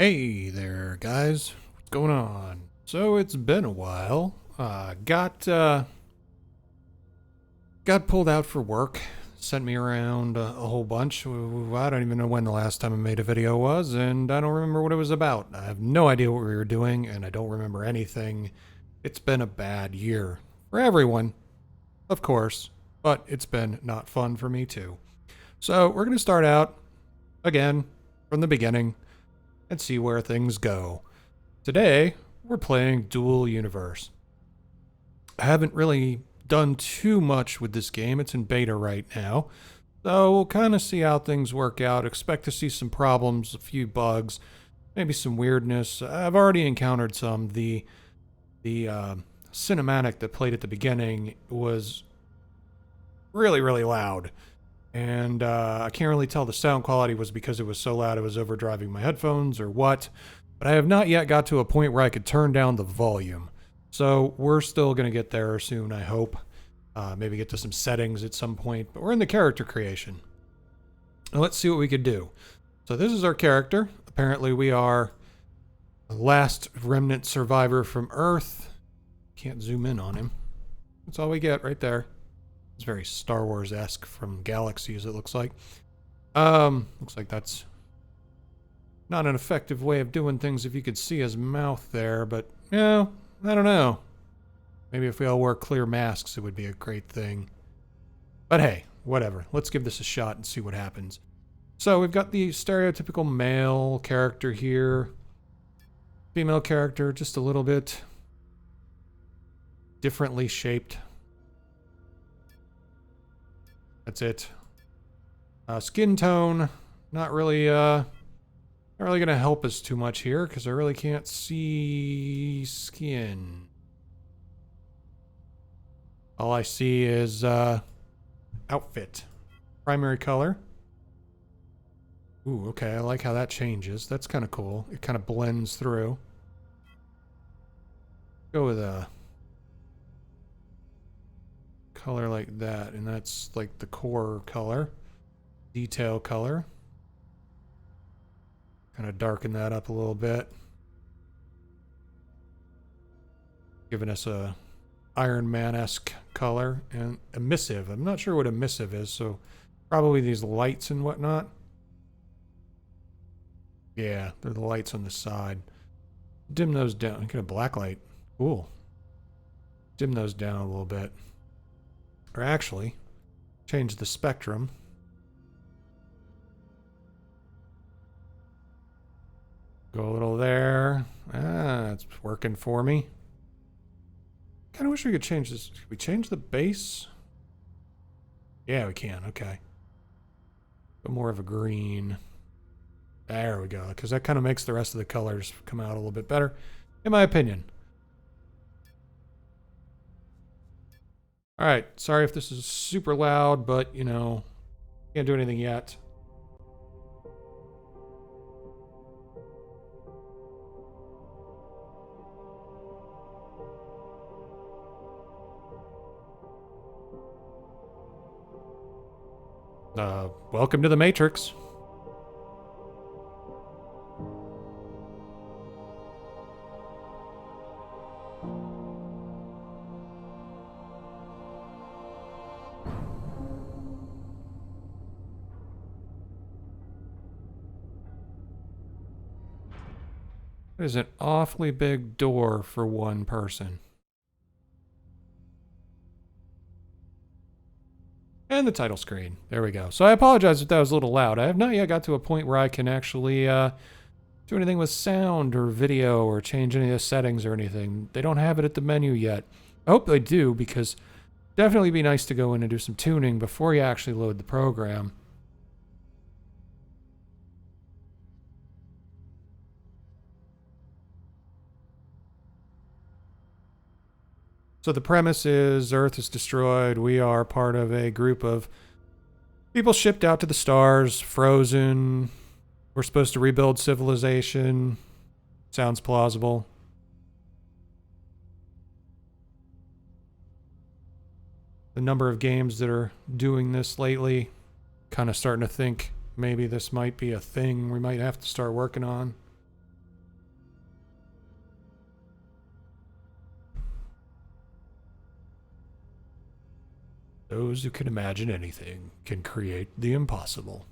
Hey there, guys. What's going on? So it's been a while. Got pulled out for work. Sent me around a whole bunch. I don't even know when the last time I made a video was, and I don't remember what it was about. I have no idea what we were doing, and I don't remember anything. It's been a bad year for everyone, of course, but it's been not fun for me too. So we're gonna start out again from the beginning and see where things go. Today, we're playing Dual Universe. I haven't really done too much with this game. It's in beta right now. So we'll kind of see how things work out. Expect to see some problems, a few bugs, maybe some weirdness. I've already encountered some. The cinematic that played at the beginning was really loud. And I can't really tell the sound quality was because it was so loud it was overdriving my headphones or what. But I have not yet got to a point where I could turn down the volume. So we're still going to get there soon, I hope. Maybe get to some settings at some point. But we're in the character creation. Now let's see what we could do. So this is our character. Apparently we are the last remnant survivor from Earth. Can't zoom in on him. That's all we get right there. It's very Star Wars-esque from Galaxies, it looks like. Looks like that's not an effective way of doing things if you could see his mouth there, but, you know, I don't know. Maybe if we all wore clear masks, it would be a great thing. But hey, whatever. Let's give this a shot and see what happens. So we've got the stereotypical male character here. Female character, just a little bit differently shaped. That's it. Skin tone, not really gonna help us too much here because I really can't see skin. All I see is outfit, primary color. Ooh, okay, I like how that changes. That's kind of cool. It kind of blends through. Go with a color like that, and that's like the core color, detail color. Kind of darken that up a little bit, giving us a Iron Man-esque color. And emissive, I'm not sure what emissive is, so probably these lights and whatnot. Yeah, they're the lights on the side. Dim those down. Get a black light. Cool. Dim those down a little bit. Or actually, change the spectrum. Go a little there. It's working for me. Kind of wish we could change this. Can we change the base? Yeah, we can. Okay. Go more of a green. There we go. Because that kind of makes the rest of the colors come out a little bit better, in my opinion. Alright, sorry if this is super loud, but, you know, can't do anything yet. Welcome to the Matrix. That is an awfully big door for one person. And the title screen. There we go. So I apologize if that was a little loud. I have not yet got to a point where I can actually do anything with sound or video or change any of the settings or anything. They don't have it at the menu yet. I hope they do, because definitely be nice to go in and do some tuning before you actually load the program. So the premise is Earth is destroyed. We are part of a group of people shipped out to the stars, frozen. We're supposed to rebuild civilization. Sounds plausible. The number of games that are doing this lately, kind of starting to think maybe this might be a thing we might have to start working on. Those who can imagine anything can create the impossible.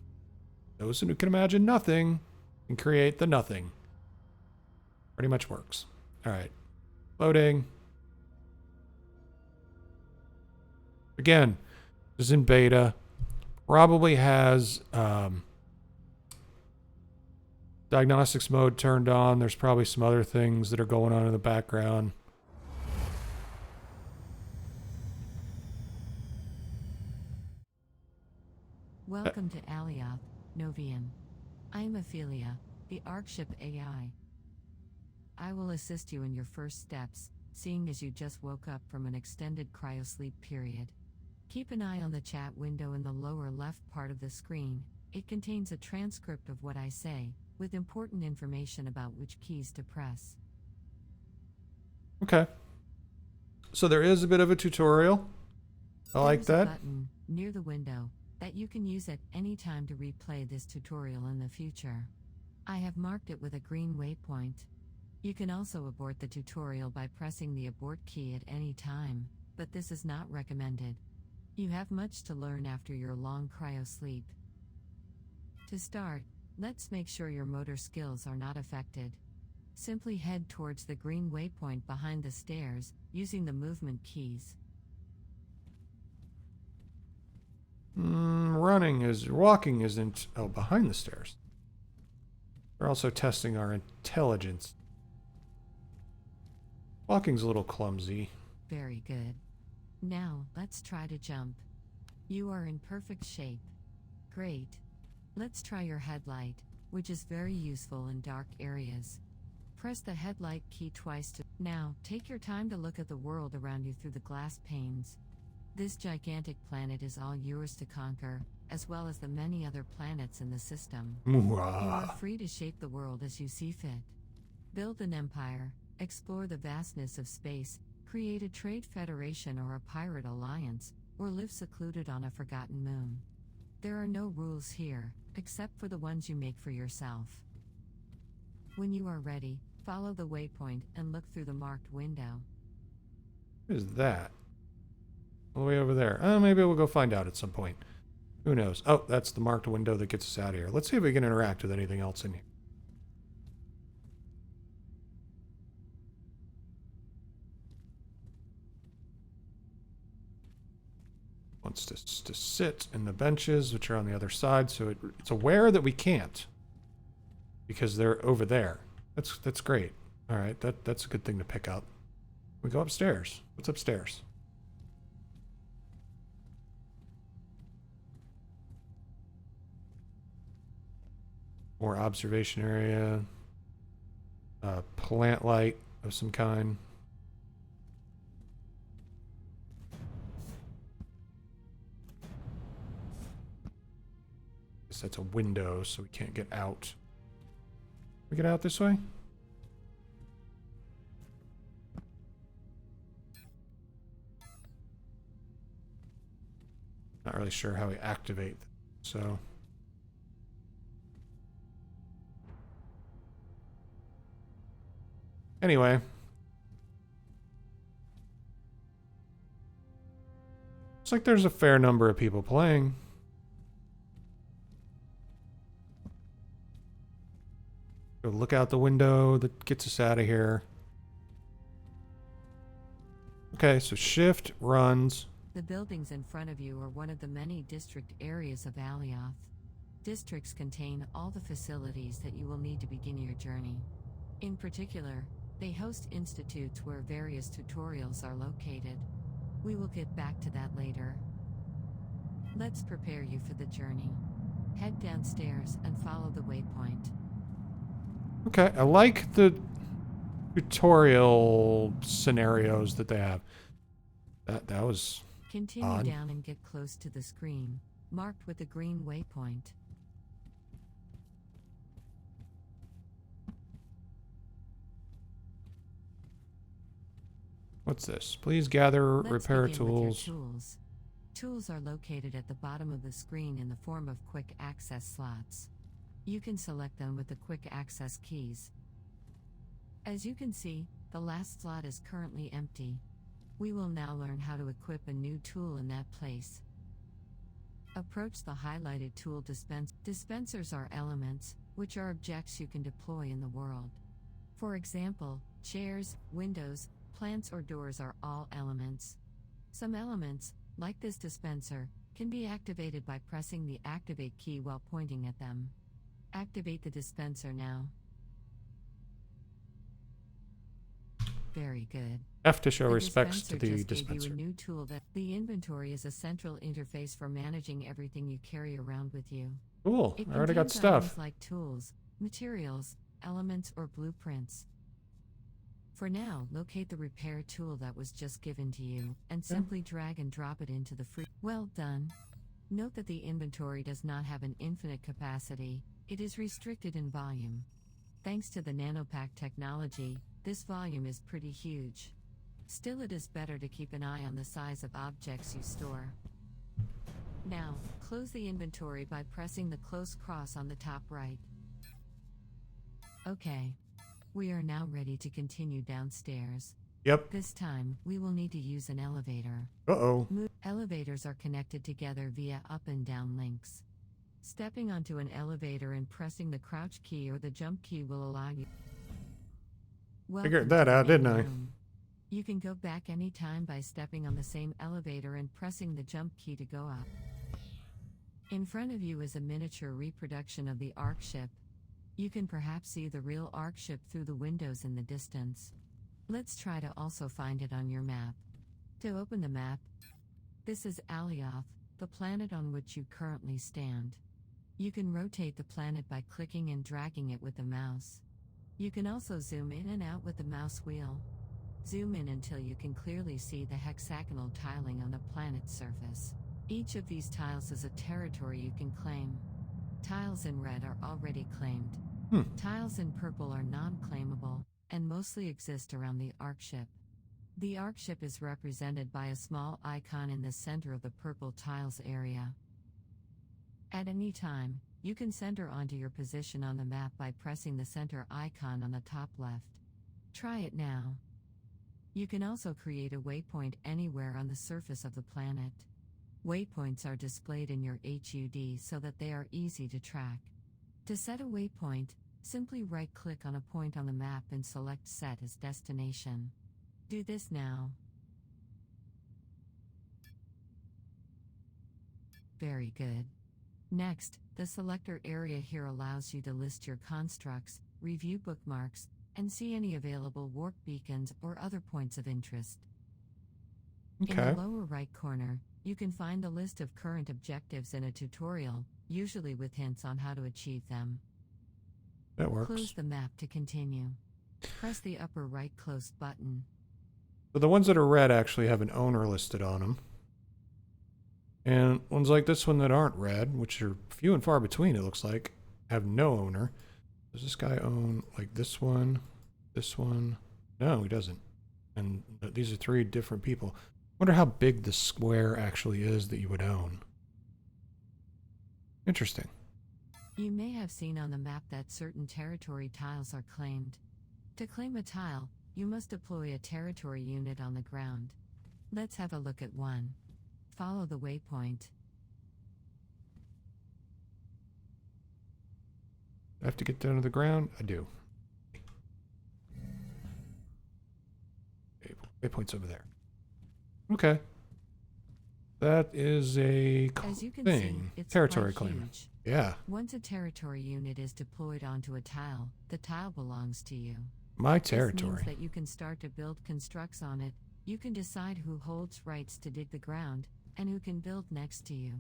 Those who can imagine nothing can create the nothing. Pretty much works. All right. Loading. Again, this is in beta. Probably has diagnostics mode turned on. There's probably some other things that are going on in the background. Welcome to Alioth, Novian. I am Ophelia, the Arkship AI. I will assist you in your first steps, seeing as you just woke up from an extended cryosleep period. Keep an eye on the chat window in the lower left part of the screen. It contains a transcript of what I say, with important information about which keys to press. Okay. So there is a bit of a tutorial. I like that. There's a button near the window that you can use at any time to replay this tutorial in the future. I have marked it with a green waypoint. You can also abort the tutorial by pressing the abort key at any time, but this is not recommended. You have much to learn after your long cryosleep. To start, let's make sure your motor skills are not affected. Simply head towards the green waypoint behind the stairs, using the movement keys. Walking isn't, oh, behind the stairs. We're also testing our intelligence. Walking's a little clumsy. Very good. Now, let's try to jump. You are in perfect shape. Great. Let's try your headlight, which is very useful in dark areas. Press the headlight key twice to... Now, take your time to look at the world around you through the glass panes. This gigantic planet is all yours to conquer, as well as the many other planets in the system. You are free to shape the world as you see fit. Build an empire, explore the vastness of space, create a trade federation or a pirate alliance, or live secluded on a forgotten moon. There are no rules here, except for the ones you make for yourself. When you are ready, follow the waypoint and look through the marked window. What is that? All the way over there. Oh, maybe we'll go find out at some point. Who knows? Oh, that's the marked window that gets us out of here. Let's see if we can interact with anything else in here. Wants to sit in the benches, which are on the other side, so it's aware that we can't. Because they're over there. That's great. Alright, that's a good thing to pick up. We go upstairs. What's upstairs? More observation area. Plant light of some kind. Guess that's a window, so we can't get out. We get out this way? Not really sure how we activate, so... Anyway. Looks like there's a fair number of people playing. Go look out the window that gets us out of here. Okay, so shift runs. The buildings in front of you are one of the many district areas of Alioth. Districts contain all the facilities that you will need to begin your journey. In particular, they host institutes where various tutorials are located. We will get back to that later. Let's prepare you for the journey. Head downstairs and follow the waypoint. Okay, I like the tutorial scenarios that they have. That was Continue odd. down and get close to the screen, marked with a green waypoint. What's this? Please gather Let's repair begin with your tools. tools. Tools are located at the bottom of the screen in the form of quick access slots. You can select them with the quick access keys. As you can see, the last slot is currently empty. We will now learn how to equip a new tool in that place. Approach the highlighted tool dispenser. Dispensers are elements, which are objects you can deploy in the world. For example, chairs, windows, plants or doors are all elements. Some elements, like this dispenser, can be activated by pressing the activate key while pointing at them. Activate the dispenser now. Very good. Have to show The respects to dispenser the just gave dispenser. you a new tool that the inventory is a central interface for managing everything you carry around with you. Cool. It I already got contains stuff. items like tools, materials, elements, or blueprints. For now, locate the repair tool that was just given to you, and simply drag and drop it into the free. Well done. Note that the inventory does not have an infinite capacity, it is restricted in volume. Thanks to the nanopack technology, this volume is pretty huge. Still, it is better to keep an eye on the size of objects you store. Now, close the inventory by pressing the close cross on the top right. Okay. We are now ready to continue downstairs. Yep. This time, we will need to use an elevator. Uh-oh. Elevators are connected together via up and down links. Stepping onto an elevator and pressing the crouch key or the jump key will allow you. Figured that out, didn't I? You can go back anytime by stepping on the same elevator and pressing the jump key to go up. In front of you is a miniature reproduction of the Ark ship. You can perhaps see the real Ark ship through the windows in the distance. Let's try to also find it on your map. To open the map, this is Alioth, the planet on which you currently stand. You can rotate the planet by clicking and dragging it with the mouse. You can also zoom in and out with the mouse wheel. Zoom in until you can clearly see the hexagonal tiling on the planet's surface. Each of these tiles is a territory you can claim. Tiles in red are already claimed. Tiles in purple are non-claimable, and mostly exist around the Ark ship. The Ark ship is represented by a small icon in the center of the purple tiles area. At any time, you can center onto your position on the map by pressing the center icon on the top left. Try it now. You can also create a waypoint anywhere on the surface of the planet. Waypoints are displayed in your HUD so that they are easy to track. To set a waypoint, simply right-click on a point on the map and select Set as Destination. Do this now. Very good. Next, the selector area here allows you to list your constructs, review bookmarks, and see any available warp beacons or other points of interest. Okay. In the lower right corner, you can find the list of current objectives in a tutorial, usually with hints on how to achieve them. That works. Close the map to continue. Press the upper right close button. So the ones that are red actually have an owner listed on them. And ones like this one that aren't red, which are few and far between it looks like, have no owner. Does this guy own like this one? This one? No, he doesn't. And these are three different people. Wonder how big the square actually is that you would own. Interesting. You may have seen on the map that certain territory tiles are claimed. To claim a tile, you must deploy a territory unit on the ground. Let's have a look at one. Follow the waypoint. I have to get down to the ground? I do. Waypoint's over there. Okay. That is a As you can thing. see, it's Territory quite claim. huge. Yeah. Once a territory unit is deployed onto a tile, the tile belongs to you. My This territory. means that you can start to build constructs on it. You can decide who holds rights to dig the ground, and who can build next to you.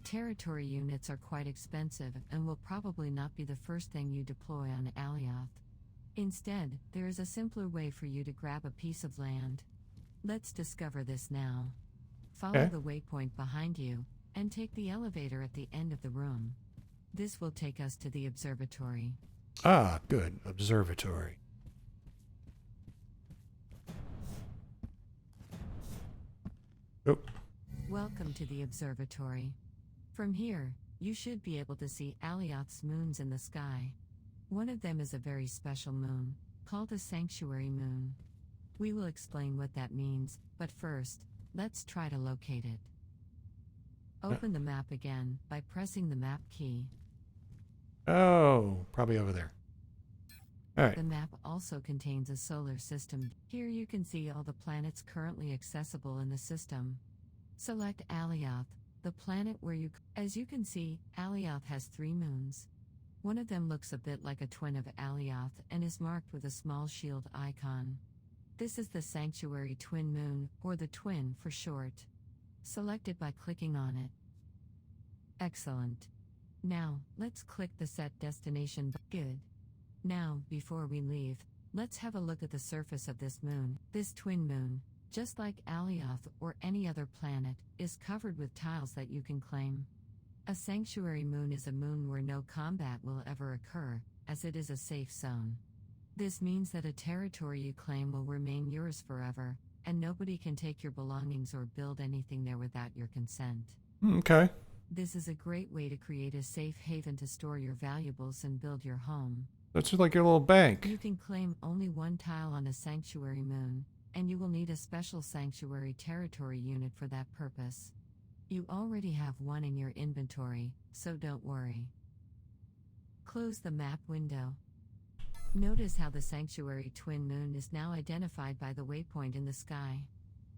Territory units are quite expensive and will probably not be the first thing you deploy on Alioth. Instead, there is a simpler way for you to grab a piece of land. Let's discover this now. Follow Okay. the waypoint behind you, and take the elevator at the end of the room. This will take us to the observatory. Ah, good. Observatory. Oh, Welcome to the observatory. From here, you should be able to see Alioth's moons in the sky. One of them is a very special moon, called a sanctuary moon. We will explain what that means, but first, let's try to locate it. Open the map again by pressing the map key. Oh, probably over there. All right. The map also contains a solar system. Here you can see all the planets currently accessible in the system. Select Alioth, the planet where as you can see, Alioth has 3 moons. One of them looks a bit like a twin of Alioth and is marked with a small shield icon. This is the Sanctuary Twin Moon, or the Twin for short. Select it by clicking on it. Excellent. Now, let's click the Set Destination. Good. Now, before we leave, let's have a look at the surface of this moon. This twin moon, just like Alioth or any other planet, is covered with tiles that you can claim. A sanctuary moon is a moon where no combat will ever occur, as it is a safe zone. This means that a territory you claim will remain yours forever, and nobody can take your belongings or build anything there without your consent. Okay. This is a great way to create a safe haven to store your valuables and build your home. That's like your little bank. You can claim only 1 tile on a sanctuary moon, and you will need a special sanctuary territory unit for that purpose. You already have 1 in your inventory, so don't worry. Close the map window. Notice how the sanctuary twin moon is now identified by the waypoint in the sky.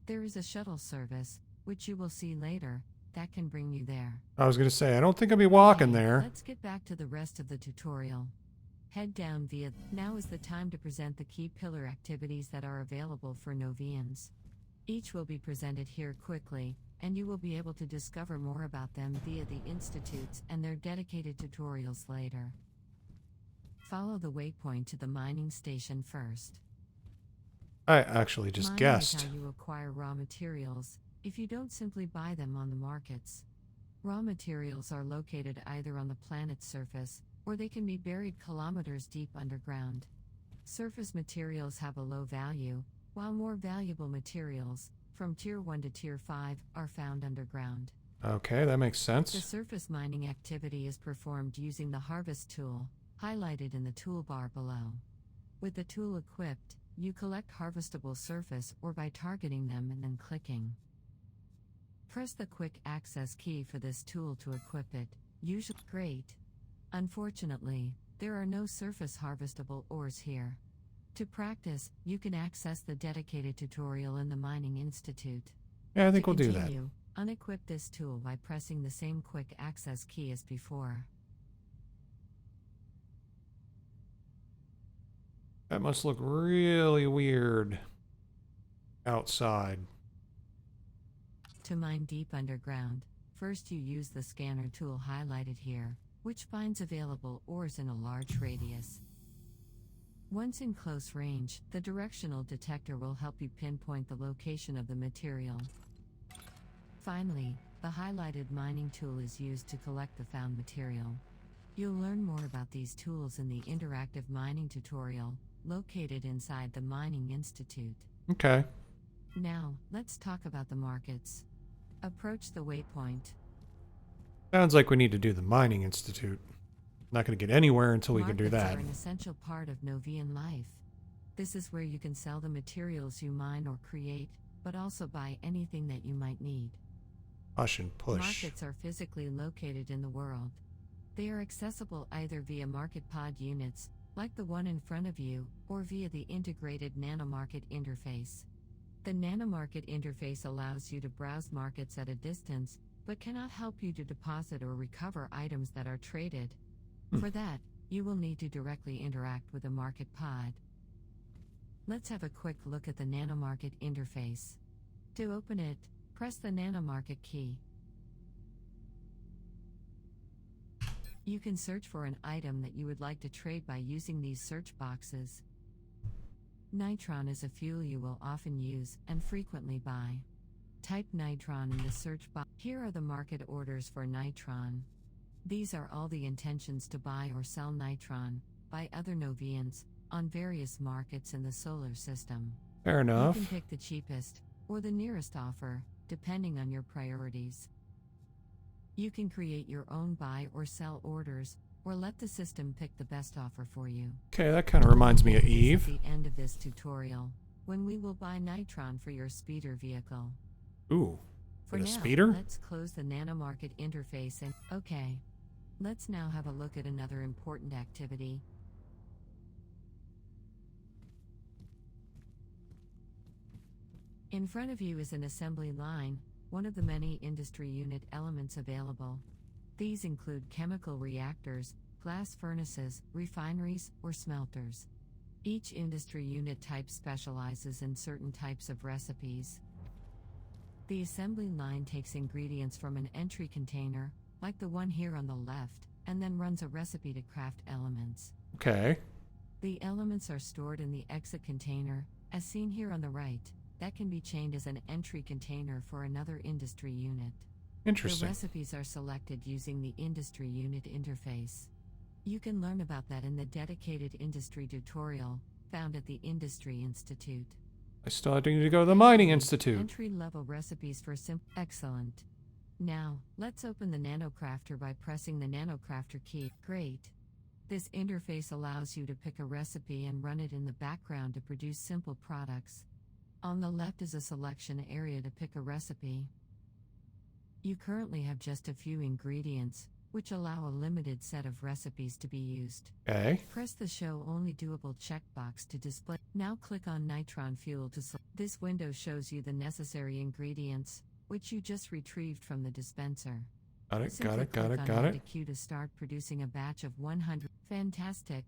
There is a shuttle service, which you will see later, that can bring you there. I was going to say, I don't think I'll be walking there. Let's get back to the rest of the tutorial. Head down via. Now is the time to present the key pillar activities that are available for Novians. Each will be presented here quickly, and you will be able to discover more about them via the institutes and their dedicated tutorials later. Follow the waypoint to the mining station first. I actually just Mining guessed. is how you acquire raw materials, if you don't simply buy them on the markets. Raw materials are located either on the planet's surface, or they can be buried kilometers deep underground. Surface materials have a low value, while more valuable materials, from Tier 1 to Tier 5, are found underground. Okay, that makes The sense. surface mining activity is performed using the harvest tool, highlighted in the toolbar below. With the tool equipped, you collect harvestable surface or by targeting them and then clicking. Press the quick access key for this tool to equip it. Usually great. Unfortunately, there are no surface harvestable ores here. To practice, you can access the dedicated tutorial in the Mining Institute. Yeah, I think To we'll do that. continue, unequip this tool by pressing the same quick access key as before. That must look really weird outside. To mine deep underground, first you use the scanner tool highlighted here, which finds available ores in a large radius. Once in close range, the directional detector will help you pinpoint the location of the material. Finally, the highlighted mining tool is used to collect the found material. You'll learn more about these tools in the interactive mining tutorial, located inside the Mining Institute. Okay. Now, let's talk about the markets. Approach the waypoint. Sounds like we need to do the Mining Institute. Not going to get anywhere until we can do Markets that. are an essential part of Novian life. This is where you can sell the materials you mine or create, but also buy anything that you might need. Push and push. Markets are physically located in the world. They are accessible either via marketpod units, like the one in front of you, or via the integrated nanomarket interface. The nanomarket interface allows you to browse markets at a distance, but cannot help you to deposit or recover items that are traded. For that, you will need to directly interact with a market pod. Let's have a quick look at the nanomarket interface. To open it, press the nanomarket key. You can search for an item that you would like to trade by using these search boxes. Nitron is a fuel you will often use and frequently buy. Type nitron in the search box. Here are the market orders for nitron. These are all the intentions to buy or sell nitron, by other Novians, on various markets in the solar system. Fair enough. You can pick the cheapest, or the nearest offer, depending on your priorities. You can create your own buy or sell orders, or let the system pick the best offer for you. Okay, that kind of reminds me of This is Eve. the end of this tutorial. when we will buy nitron for your speeder vehicle. Ooh, For with now, a speeder? let's close the nanomarket interface and okay. Let's now have a look at another important activity. In front of you is an assembly line, one of the many industry unit elements available. These include chemical reactors, glass furnaces, refineries, or smelters. Each industry unit type specializes in certain types of recipes. The assembly line takes ingredients from an entry container, like the one here on the left, and then runs a recipe to craft elements. Okay. The elements are stored in the exit container, as seen here on the right, that can be chained as an entry container for another industry unit. Interesting. The recipes are selected using the industry unit interface. You can learn about that in the dedicated industry tutorial, found at the Industry Institute. I still need to go to the Mining Institute. Entry-level recipes for Excellent. Now, let's open the NanoCrafter by pressing the NanoCrafter key. Great. This interface allows you to pick a recipe and run it in the background to produce simple products. On the left is a selection area to pick a recipe. You currently have just a few ingredients, which allow a limited set of recipes to be used. Okay. Press the Show Only Doable checkbox to display. Now click on Nitron Fuel to select. This window shows you the necessary ingredients, which you just retrieved from the dispenser. Got it, Simply got it, got click it, on got Add it. a queue to start producing a batch of 100. Fantastic.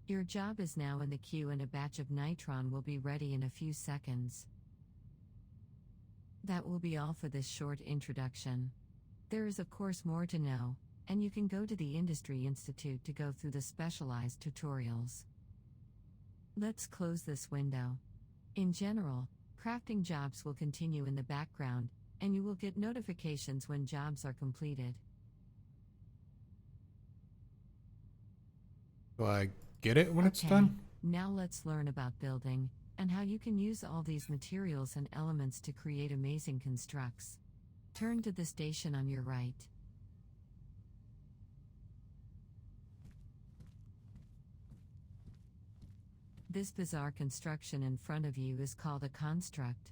Your job is now in the queue and a batch of nitron will be ready in a few seconds. That will be all for this short introduction. There is of course more to know, and you can go to the Industry Institute to go through the specialized tutorials. Let's close this window. In general, crafting jobs will continue in the background, and you will get notifications when jobs are completed. Do I get it when it's Okay, done? now let's learn about building, and how you can use all these materials and elements to create amazing constructs. Turn to the station on your right. This bizarre construction in front of you is called a construct.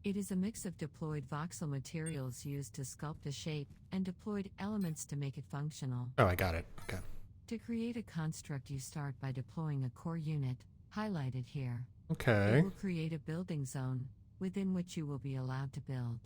It is a mix of deployed voxel materials used to sculpt a shape, and deployed elements to make it functional. Oh, I got it. Okay. To create a construct, you start by deploying a core unit, highlighted here. Okay. It will create a building zone, within which you will be allowed to build.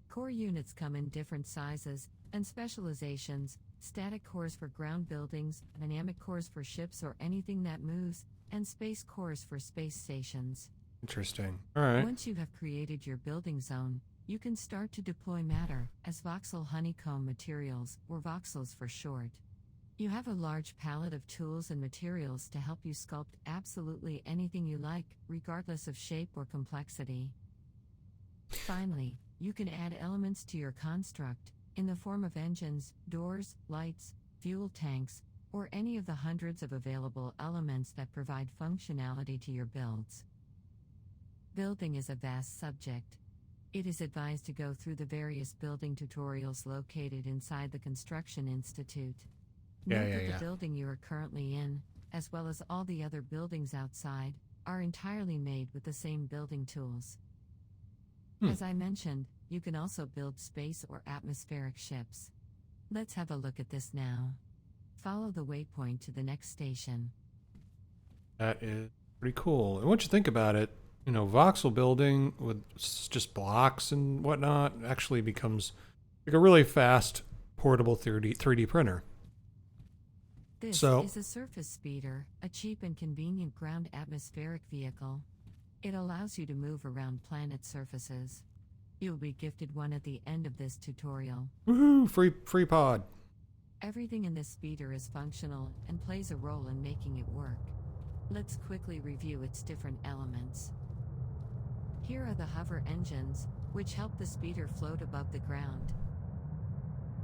Core units come in different sizes and specializations: static cores for ground buildings, dynamic cores for ships or anything that moves, and space cores for space stations. Interesting. All right. Once you have created your building zone, you can start to deploy matter as voxel honeycomb materials, or voxels for short. You have a large palette of tools and materials to help you sculpt absolutely anything you like, regardless of shape or complexity. Finally, you can add elements to your construct, in the form of engines, doors, lights, fuel tanks, or any of the hundreds of available elements that provide functionality to your builds. Building is a vast subject. It is advised to go through the various building tutorials located inside the Construction Institute. Note that the building you are currently in, as well as all the other buildings outside, are entirely made with the same building tools. As I mentioned, you can also build space or atmospheric ships. Let's have a look at this now. Follow the waypoint to the next station. That is pretty cool. And once you think about it, you know, voxel building with just blocks and whatnot actually becomes like a really fast, portable 3D printer. This is a surface speeder, a cheap and convenient ground atmospheric vehicle. It allows you to move around planet surfaces. You'll be gifted one at the end of this tutorial. Woohoo! Free pod. Everything in this speeder is functional and plays a role in making it work. Let's quickly review its different elements. Here are the hover engines, which help the speeder float above the ground.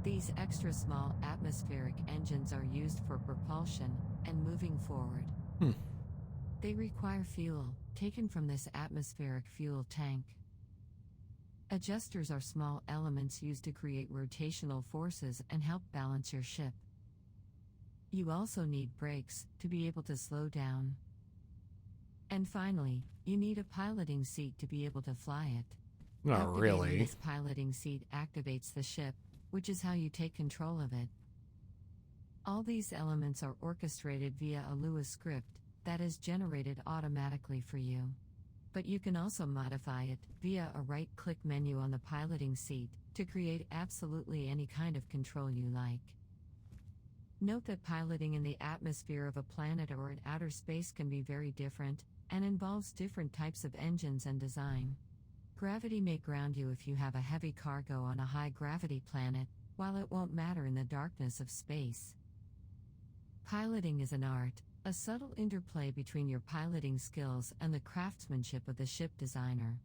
These extra small atmospheric engines are used for propulsion and moving forward. They require fuel, taken from this atmospheric fuel tank. Adjusters are small elements used to create rotational forces and help balance your ship. You also need brakes to be able to slow down. And finally, you need a piloting seat to be able to fly it. Not Activating really. this piloting seat activates the ship, which is how you take control of it. All these elements are orchestrated via a Lua script that is generated automatically for you. But you can also modify it via a right-click menu on the piloting seat to create absolutely any kind of control you like. Note that piloting in the atmosphere of a planet or in outer space can be very different, and involves different types of engines and design. Gravity may ground you if you have a heavy cargo on a high-gravity planet, while it won't matter in the darkness of space. Piloting is an art, a subtle interplay between your piloting skills and the craftsmanship of the ship designer.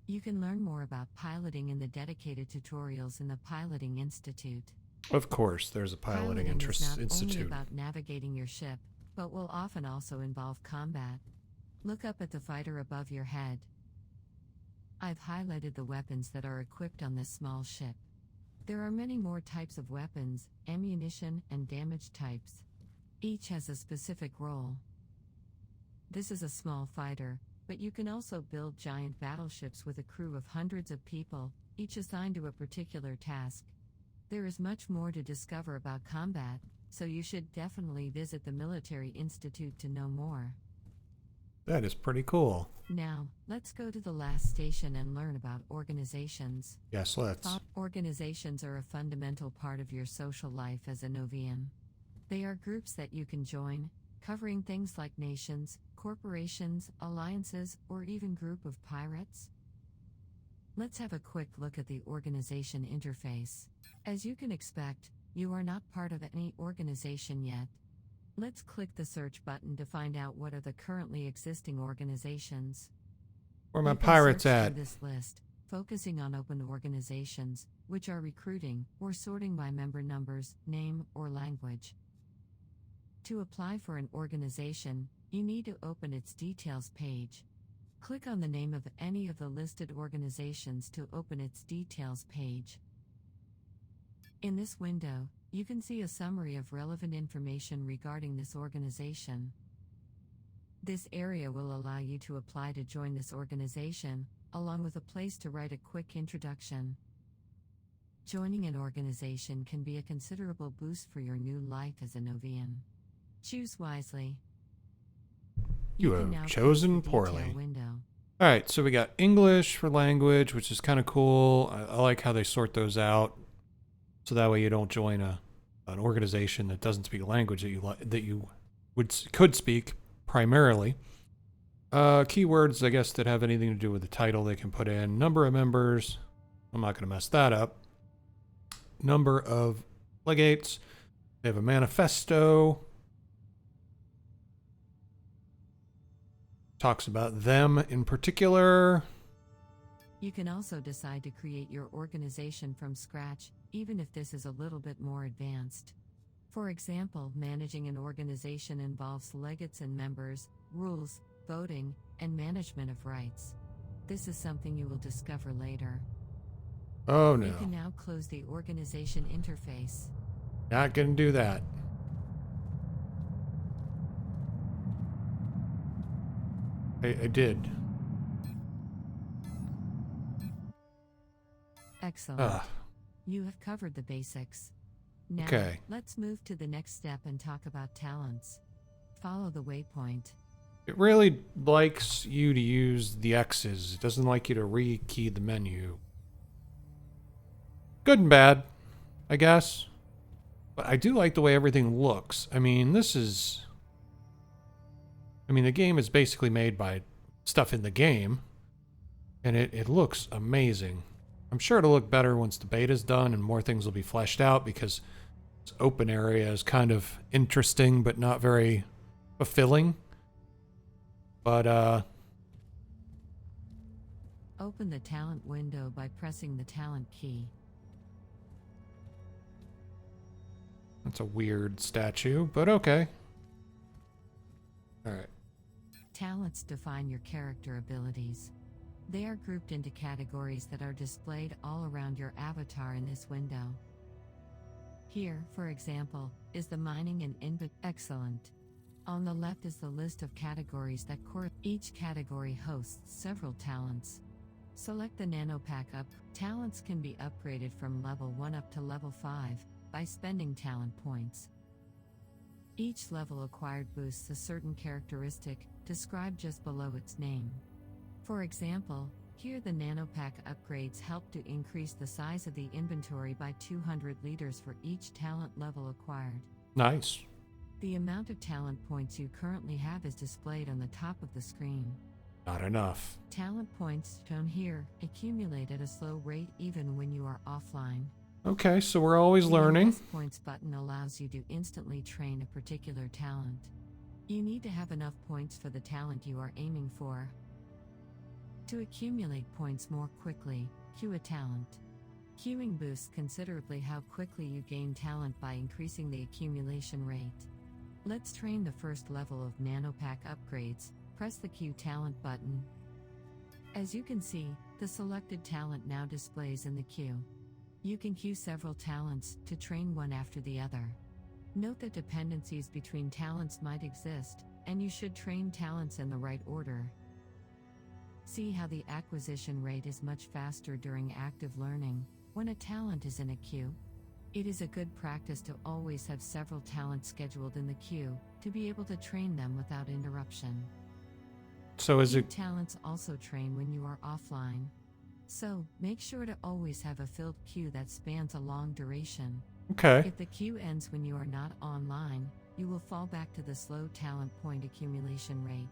You can learn more about piloting in the dedicated tutorials in the Piloting Institute. Of course, there's a piloting is not only institute. about navigating your ship, but will often also involve combat. Look up at the fighter above your head. I've highlighted the weapons that are equipped on this small ship. There are many more types of weapons, ammunition, and damage types. Each has a specific role. This is a small fighter, but you can also build giant battleships with a crew of hundreds of people, each assigned to a particular task. There is much more to discover about combat, so you should definitely visit the Military Institute to know more. That is pretty cool. Now, let's go to the last station and learn about organizations. Yes, let's. Organizations are a fundamental part of your social life as a Novian. They are groups that you can join, covering things like nations, corporations, alliances, or even group of pirates. Let's have a quick look at the organization interface. As you can expect, you are not part of any organization yet. Let's click the search button to find out what are the currently existing organizations. Where my You can pirates search at? through this list, focusing on open organizations, which are recruiting, or sorting by member numbers, name, or language. To apply for an organization, you need to open its details page. Click on the name of any of the listed organizations to open its details page. In this window, you can see a summary of relevant information regarding this organization. This area will allow you to apply to join this organization, along with a place to write a quick introduction. Joining an organization can be a considerable boost for your new life as a Novian. Choose wisely. You can now have close chosen the detail poorly. window. Alright, so we got English for language, which is kind of cool. I like how they sort those out. So that way you don't join an organization that doesn't speak a language that you could speak primarily. Keywords, I guess, that have anything to do with the title they can put in. Number of members. I'm not going to mess that up. Number of legates. They have a manifesto. Talks about them in particular. You can also decide to create your organization from scratch, even if this is a little bit more advanced. For example, managing an organization involves legates and members, rules, voting, and management of rights. This is something you will discover later. Oh no. You can now close the organization interface. Not gonna do that. I did. Excellent. Ugh. You have covered the basics. Now, Okay. let's move to the next step and talk about talents. Follow the waypoint. It really likes you to use the X's. It doesn't like you to re-key the menu. Good and bad, I guess. But I do like the way everything looks. I mean, the game is basically made by stuff in the game. And it looks amazing. I'm sure it'll look better once the beta's done and more things will be fleshed out, because this open area is kind of interesting but not very fulfilling. But Open the talent window by pressing the talent key. that's a weird statue, but okay. All right. Talents define your character abilities. They are grouped into categories that are displayed all around your avatar in this window. Here, for example, is the mining and excellent. On the left is the list of categories that each category hosts several talents. Select the nanopack up. Talents can be upgraded from level 1 up to level 5 by spending talent points. Each level acquired boosts a certain characteristic, described just below its name. For example, here the nanopack upgrades help to increase the size of the inventory by 200 liters for each talent level acquired. Nice. The amount of talent points you currently have is displayed on the top of the screen. Not enough. Talent points, shown here, accumulate at a slow rate even when you are offline. Okay, so we're always learning. The Invest Points button allows you to instantly train a particular talent. You need to have enough points for the talent you are aiming for. To accumulate points more quickly, queue a talent. Queuing boosts considerably how quickly you gain talent by increasing the accumulation rate. Let's train the first level of nanopack upgrades. Press the queue talent button. As you can see, the selected talent now displays in the queue. You can queue several talents to train one after the other. Note that dependencies between talents might exist, and you should train talents in the right order. See how the acquisition rate is much faster during active learning when a talent is in a queue. It is a good practice to always have several talents scheduled in the queue to be able to train them without interruption. So is it... Talents also train when you are offline. So, make sure to always have a filled queue that spans a long duration. Okay. If the queue ends when you are not online, you will fall back to the slow talent point accumulation rate.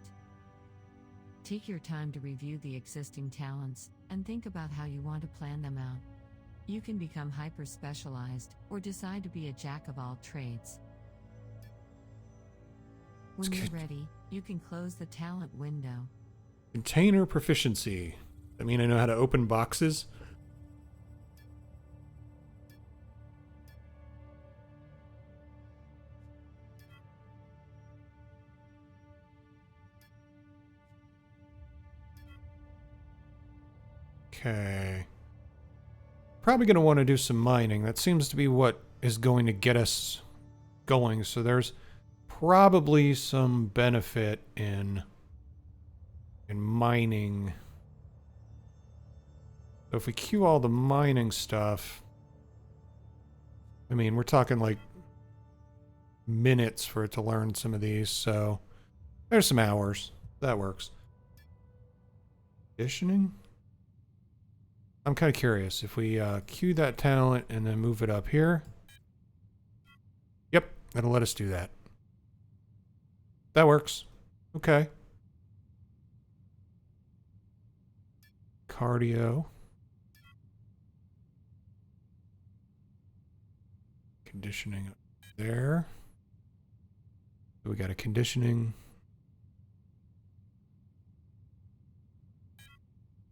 Take your time to review the existing talents and think about how you want to plan them out. You can become hyper-specialized or decide to be a jack of all trades. When you're ready, you can close the talent window. Container proficiency. I mean, I know how to open boxes. Okay. Probably going to want to do some mining. That seems to be what is going to get us going. So there's probably some benefit in mining. So if we queue all the mining stuff, I mean, we're talking like minutes for it to learn some of these. So there's some hours. That works. Conditioning? I'm kind of curious. If we queue that talent and then move it up here. Yep, that'll let us do that. That works. Okay. Cardio. Conditioning up there. So we got a conditioning.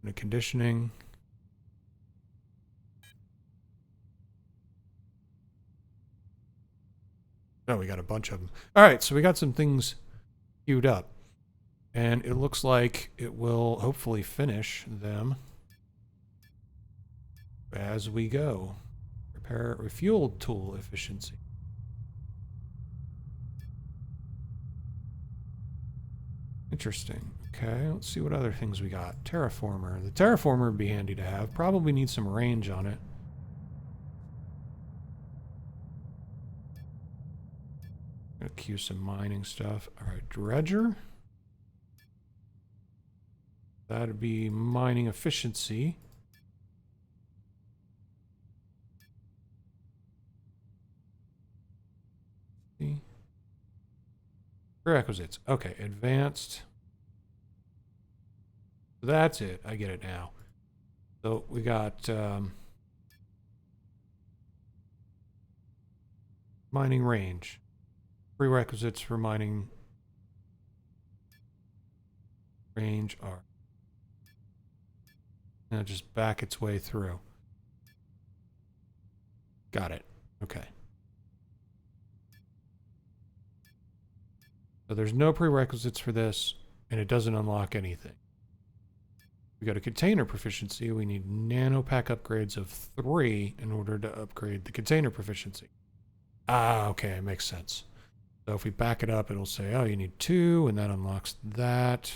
And a conditioning. Oh, we got a bunch of them. All right, so we got some things queued up. And it looks like it will hopefully finish them as we go. Refuel tool efficiency. Interesting. Okay, let's see what other things we got. Terraformer. The terraformer would be handy to have. Probably need some range on it. Gonna queue some mining stuff. All right, dredger. That'd be mining efficiency. See? Prerequisites. Okay, advanced. That's it. I get it now. So we got mining range. Prerequisites for mining range are. Now just back its way through. Got it. Okay. So there's no prerequisites for this, and it doesn't unlock anything. We got a container proficiency. We need nanopack upgrades of 3 in order to upgrade the container proficiency. Ah, okay, it makes sense. So if we back it up, it'll say, oh, you need 2, and that unlocks that.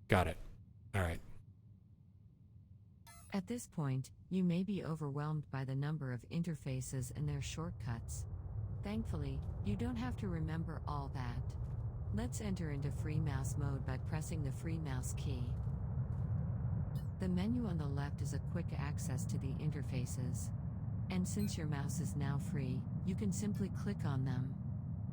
Got it. All right. At this point, you may be overwhelmed by the number of interfaces and their shortcuts. Thankfully, you don't have to remember all that. Let's enter into free mouse mode by pressing the free mouse key. The menu on the left is a quick access to the interfaces. And since your mouse is now free, you can simply click on them.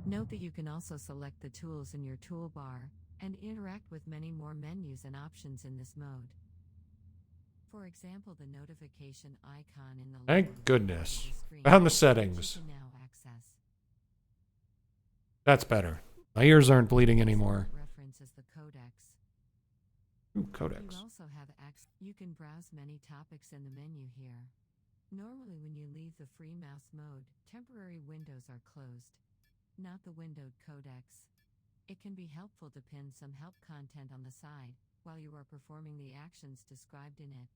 Note that you can also select the tools in your toolbar and interact with many more menus and options in this mode. For example, the notification icon in the lower Thank goodness. right of the screen, Found the which settings. you can now access. That's better. My ears aren't bleeding anymore. Reference is the codex. Ooh, codex. You also have access. You can browse many topics in the menu here. Normally when you leave the free mouse mode, temporary windows are closed, not the windowed codex. It can be helpful to pin some help content on the side while you are performing the actions described in it.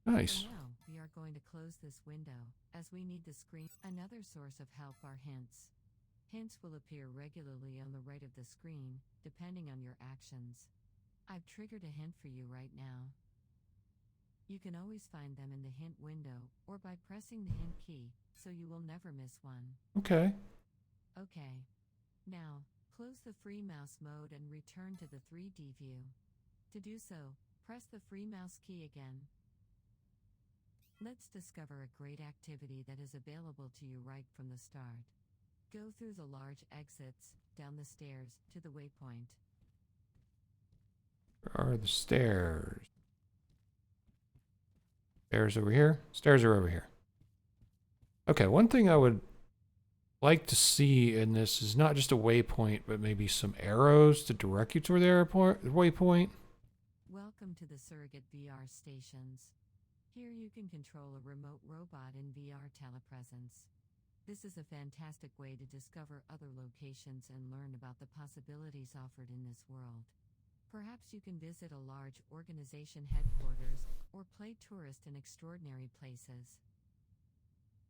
Nice. For now, we are going to close this window, as we need the screen. Another source of help are hints. Hints will appear regularly on the right of the screen, depending on your actions. I've triggered a hint for you right now. You can always find them in the hint window, or by pressing the hint key, so you will never miss one. Okay. Okay. Now, close the free mouse mode and return to the 3D view. To do so, press the free mouse key again. Let's discover a great activity that is available to you right from the start. Go through the large exits, down the stairs, to the waypoint. Where are the stairs? Stairs over here? Stairs are over here. Okay, one thing I would like to see in this is not just a waypoint, but maybe some arrows to direct you toward the waypoint. Welcome to the surrogate VR stations. Here you can control a remote robot in VR telepresence. This is a fantastic way to discover other locations and learn about the possibilities offered in this world. Perhaps you can visit a large organization headquarters, or play tourist in extraordinary places.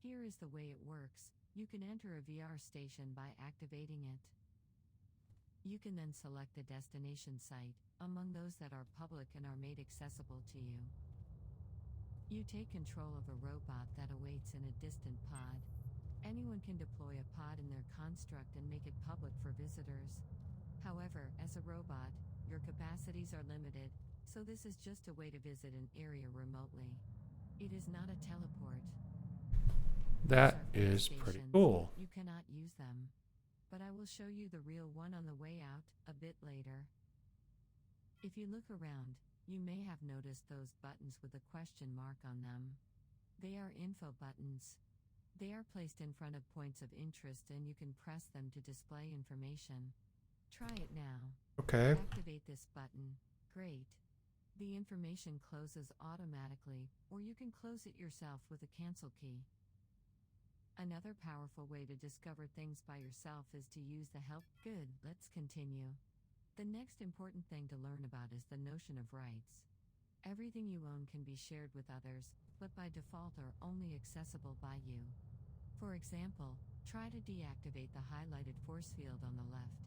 Here is the way it works. You can enter a VR station by activating it. You can then select a destination site, among those that are public and are made accessible to you. You take control of a robot that awaits in a distant pod. Anyone can deploy a pod in their construct and make it public for visitors. However, as a robot, your capacities are limited, so this is just a way to visit an area remotely. It is not a teleport. That These are is pretty stations. cool. You cannot use them. But I will show you the real one on the way out, a bit later. If you look around, you may have noticed those buttons with a question mark on them. They are info buttons. They are placed in front of points of interest and you can press them to display information. Try it now. Okay. Activate this button. Great. The information closes automatically, or you can close it yourself with a cancel key. Another powerful way to discover things by yourself is to use the help. Good, let's continue. The next important thing to learn about is the notion of rights. Everything you own can be shared with others, but by default are only accessible by you. For example, try to deactivate the highlighted force field on the left.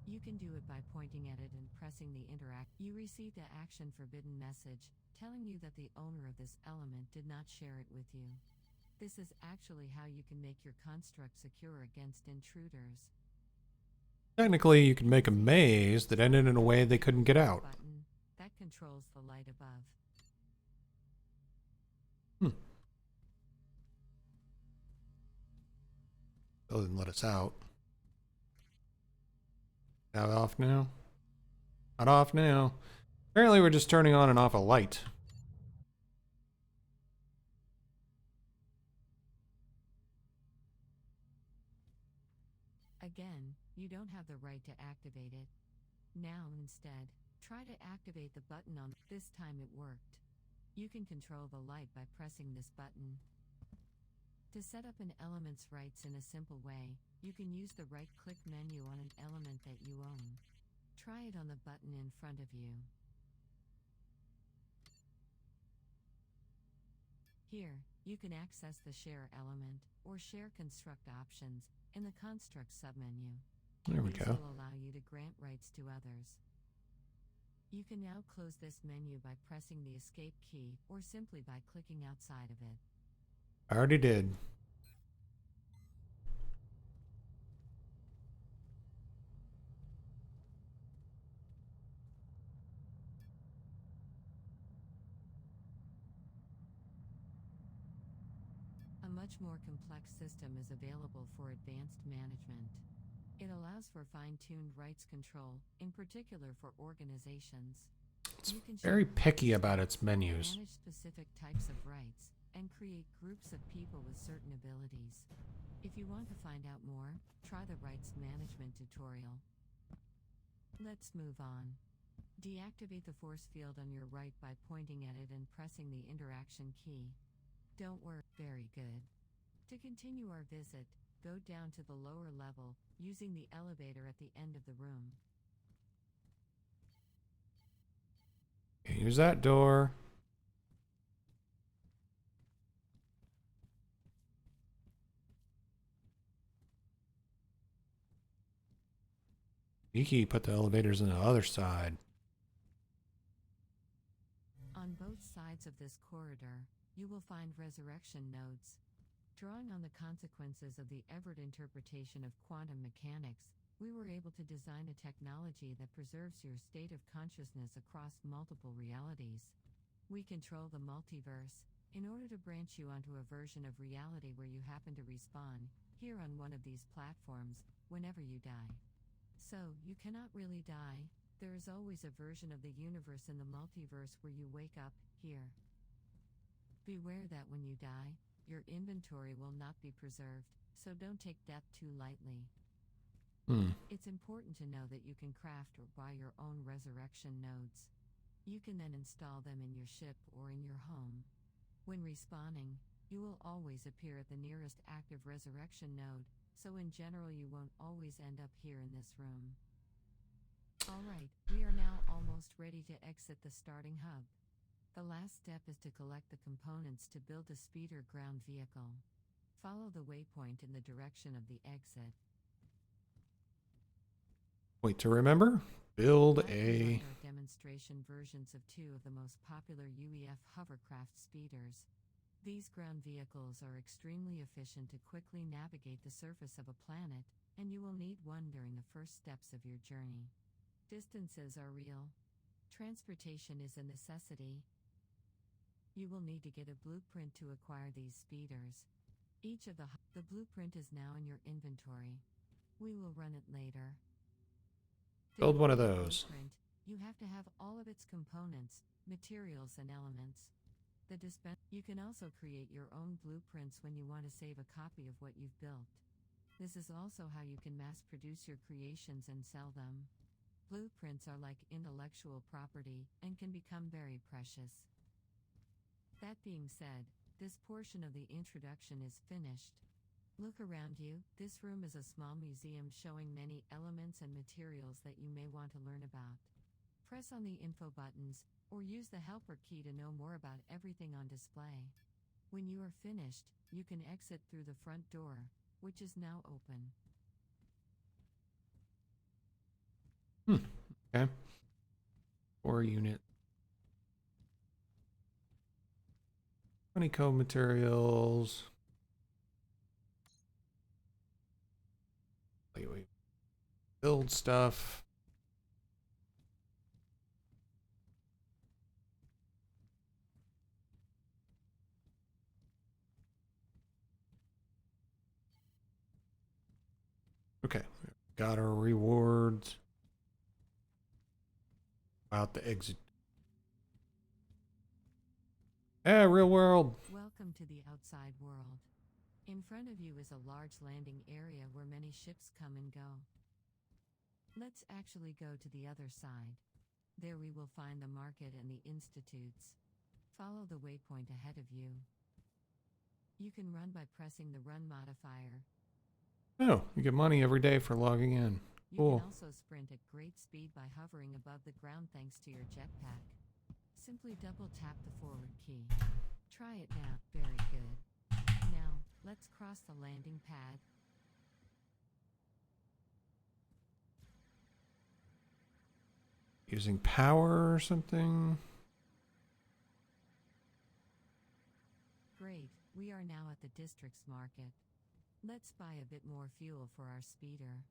You can do it by pointing at it and pressing the interact. You received an action forbidden message, telling you that the owner of this element did not share it with you. This is actually how you can make your construct secure against intruders. Technically, you could make a maze that ended in a way they couldn't get out. Button that controls the light above. Oh, then let us out. Not off now? Not off now. Apparently we're just turning on and off a light. Again, you don't have the right to activate it. Now instead, try to activate the button on. This time it worked. You can control the light by pressing this button. To set up an element's rights in a simple way, you can use the right-click menu on an element that you own. Try it on the button in front of you. Here, you can access the Share element or Share Construct options in the Construct submenu. There we These go. will allow you to grant rights to others. You can now close this menu by pressing the Escape key or simply by clicking outside of it. I already did. A much more complex system is available for advanced management. It allows for fine-tuned rights control, in particular for organizations. It's You can very share picky rights, about its menus. manage specific types of rights, and create groups of people with certain abilities. If you want to find out more, try the rights management tutorial. Let's move on. Deactivate the force field on your right by pointing at it and pressing the interaction key. Don't worry, very good. To continue our visit, go down to the lower level, using the elevator at the end of the room. Use that door. Iki put the elevators on the other side. On both sides of this corridor, you will find resurrection nodes. Drawing on the consequences of the Everett interpretation of quantum mechanics, we were able to design a technology that preserves your state of consciousness across multiple realities. We control the multiverse, in order to branch you onto a version of reality where you happen to respawn, here on one of these platforms, whenever you die. So, you cannot really die, there is always a version of the universe in the multiverse where you wake up, here. Beware that when you die, your inventory will not be preserved, so don't take death too lightly. It's important to know that you can craft or buy your own resurrection nodes. You can then install them in your ship or in your home. When respawning, you will always appear at the nearest active resurrection node, so in general you won't always end up here in this room. Alright, we are now almost ready to exit the starting hub. The last step is to collect the components to build a speeder ground vehicle. Follow the waypoint in the direction of the exit. Wait to remember? Build Last we a... find our demonstration versions of two of the most popular UEF hovercraft speeders. These ground vehicles are extremely efficient to quickly navigate the surface of a planet, and you will need one during the first steps of your journey. Distances are real. Transportation is a necessity. You will need to get a blueprint to acquire these speeders. Each of the blueprint is now in your inventory. We will run it later. To Build one of create a those. blueprint, you have to have all of its components, materials and elements. You can also create your own blueprints when you want to save a copy of what you've built. This is also how you can mass produce your creations and sell them. Blueprints are like intellectual property and can become very precious. That being said, this portion of the introduction is finished. Look around you, this room is a small museum showing many elements and materials that you may want to learn about. Press on the info buttons, or use the helper key to know more about everything on display. When you are finished, you can exit through the front door, which is now open. Okay. 4 unit. Honeycomb materials. Wait. Build stuff. Okay. Got our rewards. About the exit. Real world. Welcome to the outside world. In front of you is a large landing area where many ships come and go. Let's actually go to the other side. There we will find the market and the institutes. Follow the waypoint ahead of you. You can run by pressing the run modifier. Oh, you get money every day for logging in. You Cool. can also sprint at great speed by hovering above the ground thanks to your jetpack. Simply double tap the forward key. Try it now. Very good. Now, let's cross the landing pad. Using power or something? Great, we are now at the district's market. Let's buy a bit more fuel for our speeder.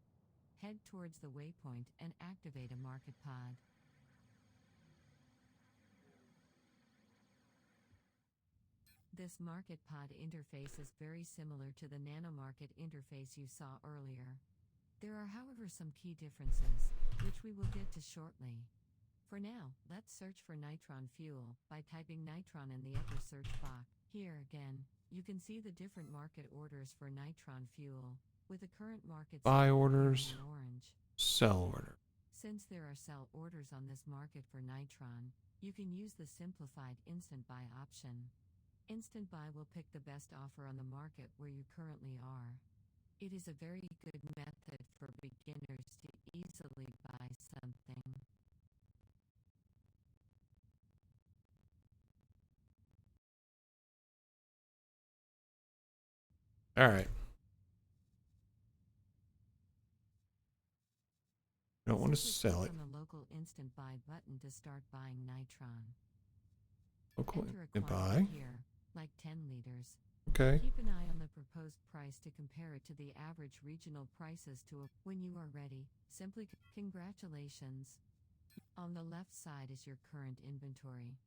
Head towards the waypoint and activate a market pod. This market pod interface is very similar to the nanomarket interface you saw earlier. There are, however, some key differences, which we will get to shortly. For now, let's search for nitron fuel by typing nitron in the upper search box. Here again, you can see the different market orders for nitron fuel, with the current market Buy orders, in orange. sell order. Since there are sell orders on this market for nitron, you can use the simplified instant buy option. Instant buy will pick the best offer on the market where you currently are. It is a very good method for beginners to easily buy something. All right. I don't want to Simply sell click it. on the local instant buy button to start buying nitron. Local Enter a and quantity buy. here, like 10 liters. Okay. Keep an eye on the proposed price to compare it to the average regional prices when you are ready, simply congratulations. On the left side is your current inventory.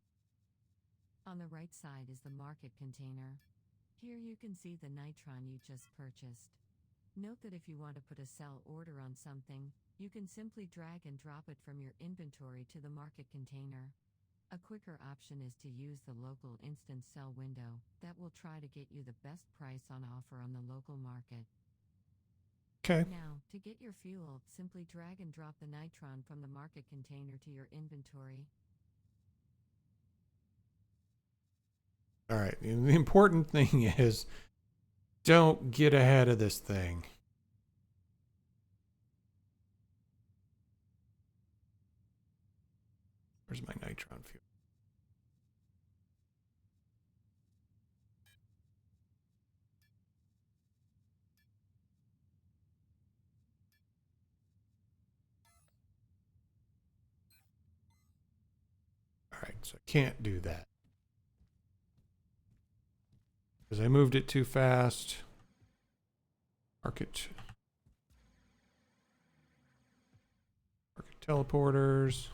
On the right side is the market container. Here you can see the nitron you just purchased. Note that if you want to put a sell order on something, you can simply drag and drop it from your inventory to the market container. A quicker option is to use the local instant sell window that will try to get you the best price on offer on the local market. Okay. Now, to get your fuel, simply drag and drop the nitron from the market container to your inventory. All right. The important thing is don't get ahead of this thing. Where's my nitron fuel? All right. So I can't do that because I moved it too fast. Market teleporters.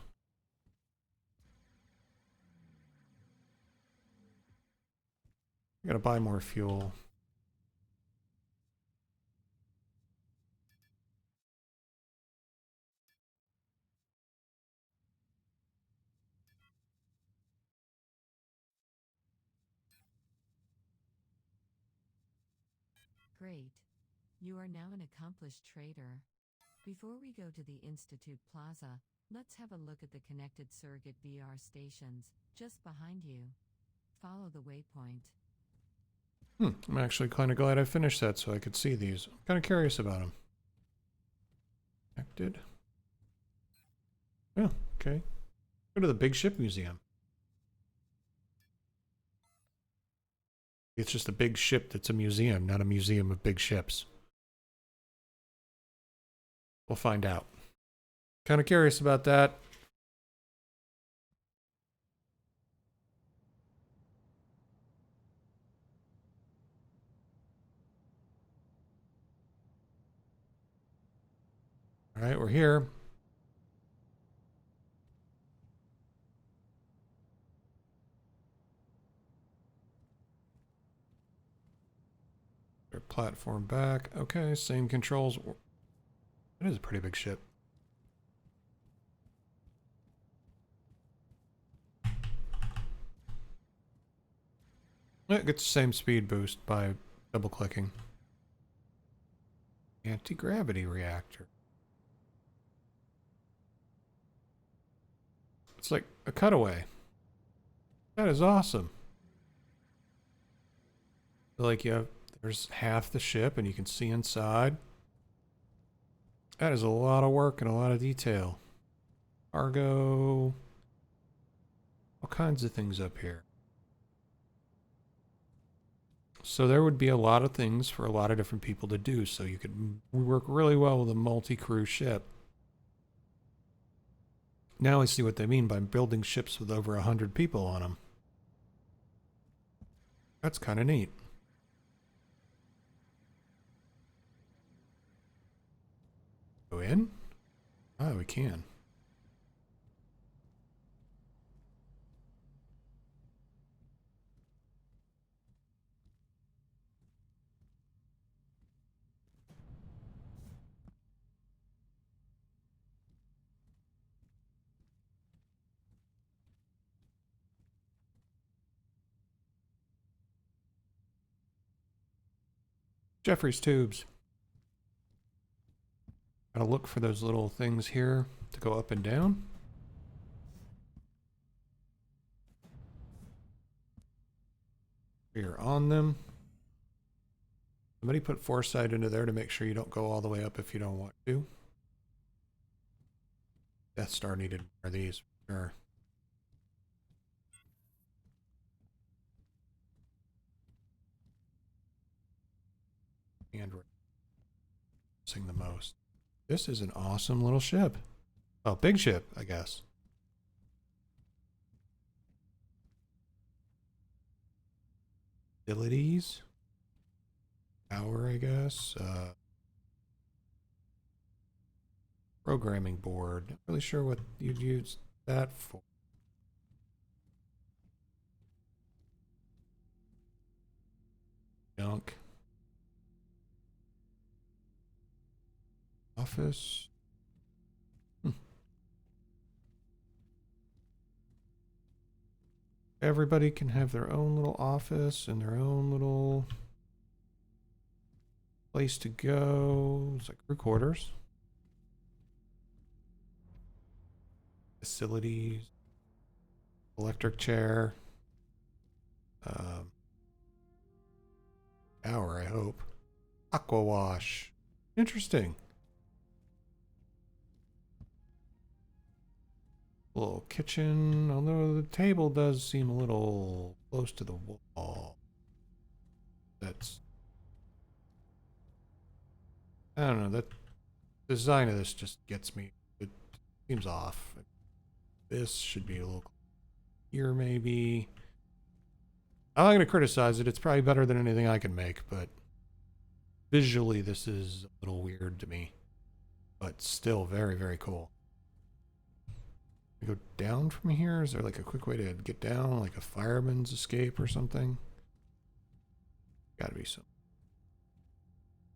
I gotta buy more fuel. Great. You are now an accomplished trader. Before we go to the Institute Plaza, let's have a look at the connected surrogate VR stations, just behind you. Follow the waypoint. I'm actually kind of glad I finished that so I could see these. I'm kind of curious about them. Connected. Oh, okay. Go to the Big Ship Museum. It's just a big ship that's a museum, not a museum of big ships. We'll find out. Kind of curious about that. All right, we're here. Their platform back. Okay, same controls. It is a pretty big ship. It gets the same speed boost by double clicking. Anti-gravity reactor. It's like a cutaway. That is awesome. Like there's half the ship and you can see inside. That is a lot of work and a lot of detail. Cargo. All kinds of things up here. So there would be a lot of things for a lot of different people to do. So you could work really well with a multi-crew ship. Now I see what they mean by building ships with over 100 people on them. That's kind of neat. Go in? Oh, we can. Jeffrey's tubes. Gotta look for those little things here to go up and down. You're on them. Somebody put foresight into there to make sure you don't go all the way up if you don't want to. Death Star needed more of these, for sure. And we're missing the most. This is an awesome little ship. Oh, big ship, I guess. Abilities. Power, I guess. Programming board. Not really sure what you'd use that for. Junk. Office. Everybody can have their own little office and their own little place to go. It's like crew quarters. Facilities. Electric chair. Shower, I hope. Aqua wash. Interesting. Little kitchen, although the table does seem a little close to the wall. That's... I don't know, that design of this just gets me. It seems off. This should be a little here, maybe. I'm not going to criticize it. It's probably better than anything I can make, but visually this is a little weird to me. But still very, very cool. Go down from here? Is there like a quick way to get down, like a fireman's escape or something? Gotta be some.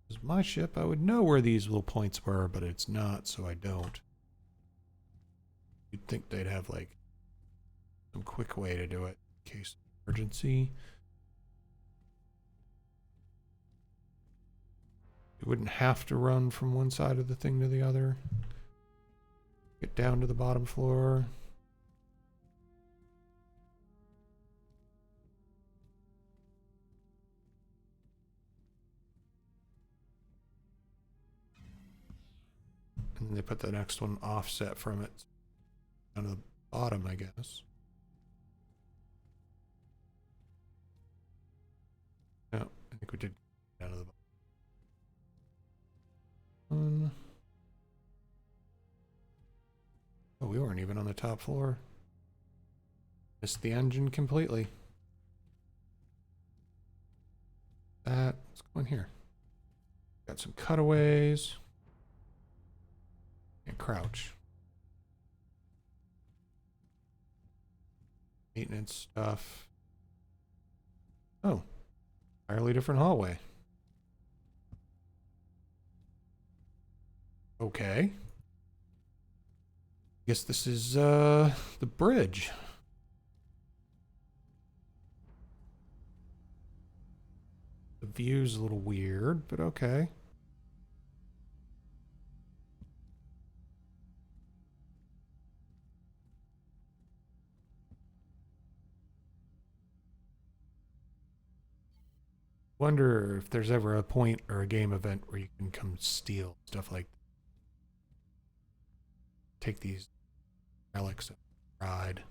This is my ship. I would know where these little points were, but it's not, so I don't. You'd think they'd have like some quick way to do it in case of emergency. You wouldn't have to run from one side of the thing to the other. Get down to the bottom floor. And then they put the next one offset from it. Down to the bottom, I guess. No, I think we did down to the bottom. Oh, we weren't even on the top floor. Missed the engine completely. Let's go in here. Got some cutaways. And crouch. Maintenance stuff. Oh, entirely different hallway. Okay. Guess this is the bridge. The view's a little weird, but okay. Wonder if there's ever a point or a game event where you can come steal stuff like take these relics and ride.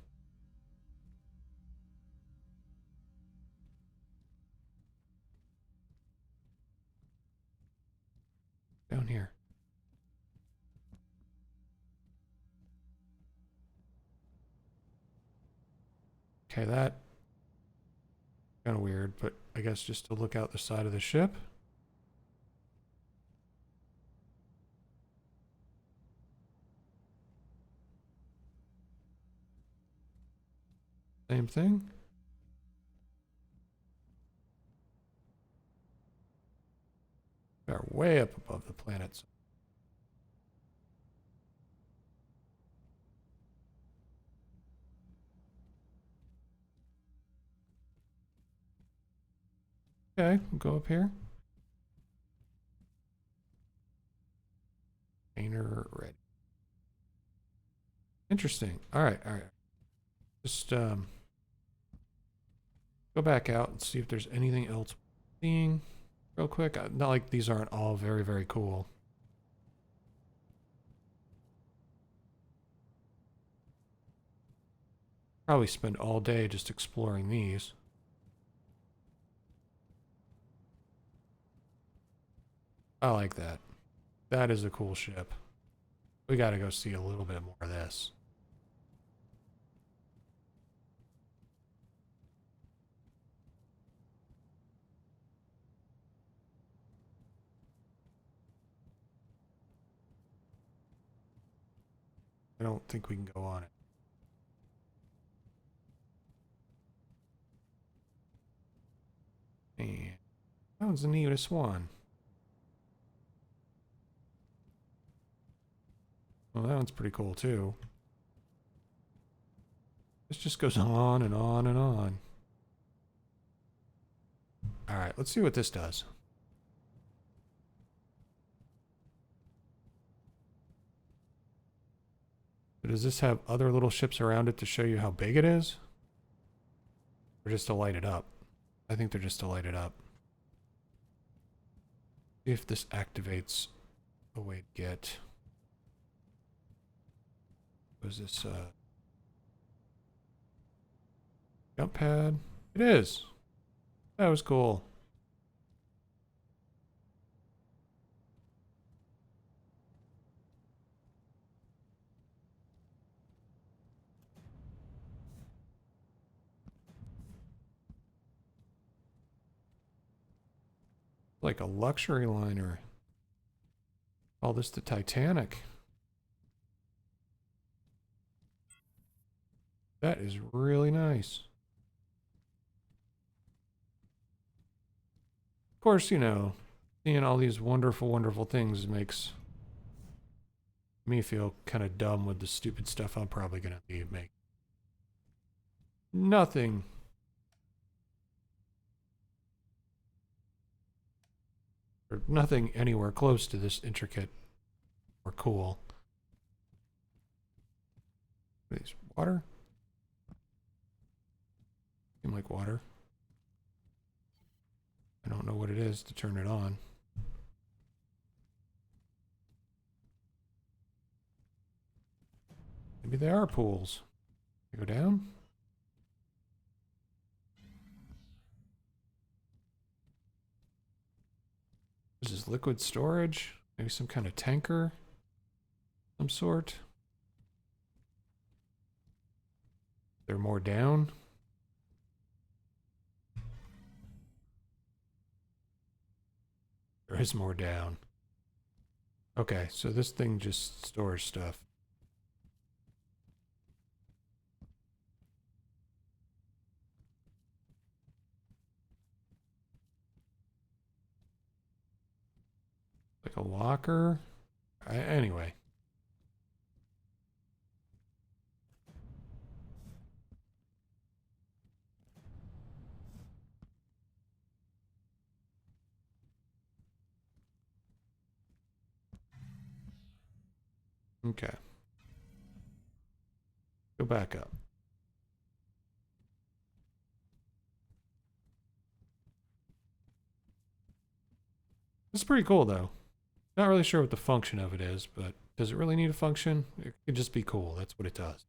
Down here. Okay, that kind of weird, but I guess just to look out the side of the ship. Same thing. They're way up above the planets. Okay, we'll go up here. Painter ready. Interesting. All right, all right. Just go back out and see if there's anything else we're seeing real quick. Not like these aren't all very, very cool. Probably spend all day just exploring these. I like that. That is a cool ship. We gotta go see a little bit more of this. I don't think we can go on it. And that one's the neatest one. Well, that one's pretty cool too. This just goes on and on and on. All right, let's see what this does. Does this have other little ships around it to show you how big it is? Or just to light it up? I think they're just to light it up. See if this activates a way to get... Was this jump pad? It is. That was cool. Like a luxury liner. Call this the Titanic. That is really nice. Of course, you know, seeing all these wonderful, wonderful things makes me feel kind of dumb with the stupid stuff I'm probably going to be making. Nothing. Or nothing anywhere close to this intricate or cool. What are these? Water? Seem like water. I don't know what it is to turn it on. Maybe they are pools. Go down. This is liquid storage. Maybe some kind of tanker. Some sort. They're more down. There is more down. Okay, so this thing just stores stuff. Like a locker. Anyway. Okay. Go back up. It's pretty cool though. Not really sure what the function of it is, but does it really need a function? It could just be cool. That's what it does.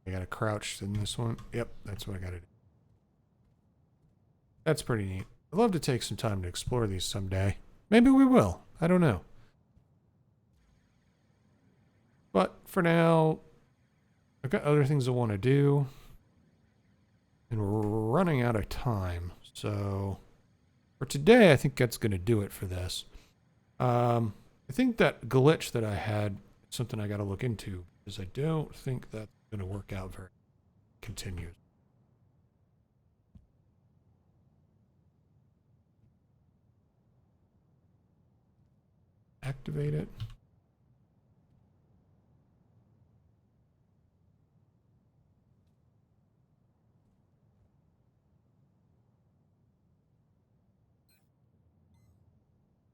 I gotta crouch in this one. Yep, that's what I gotta do. That's pretty neat. I'd love to take some time to explore these someday. Maybe we will. I don't know. But for now, I've got other things I want to do. And we're running out of time. So for today, I think that's going to do it for this. I think that glitch that I had is something I got to look into, because I don't think that's going to work out very continued. Activate it.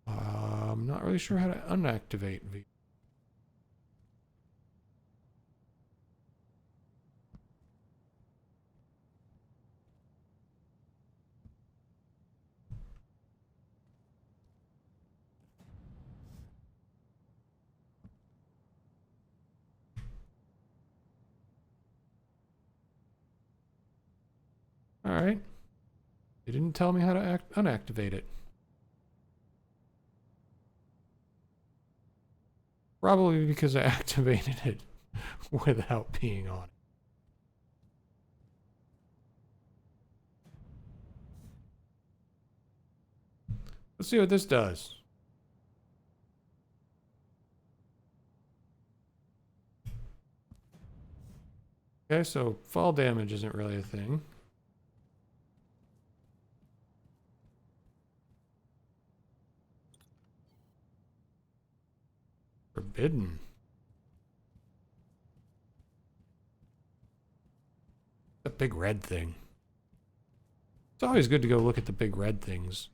I'm not really sure how to unactivate V. All right. They didn't tell me how to unactivate it. Probably because I activated it without being on it. Let's see what this does. Okay, so fall damage isn't really a thing. Forbidden. The big red thing. It's always good to go look at the big red things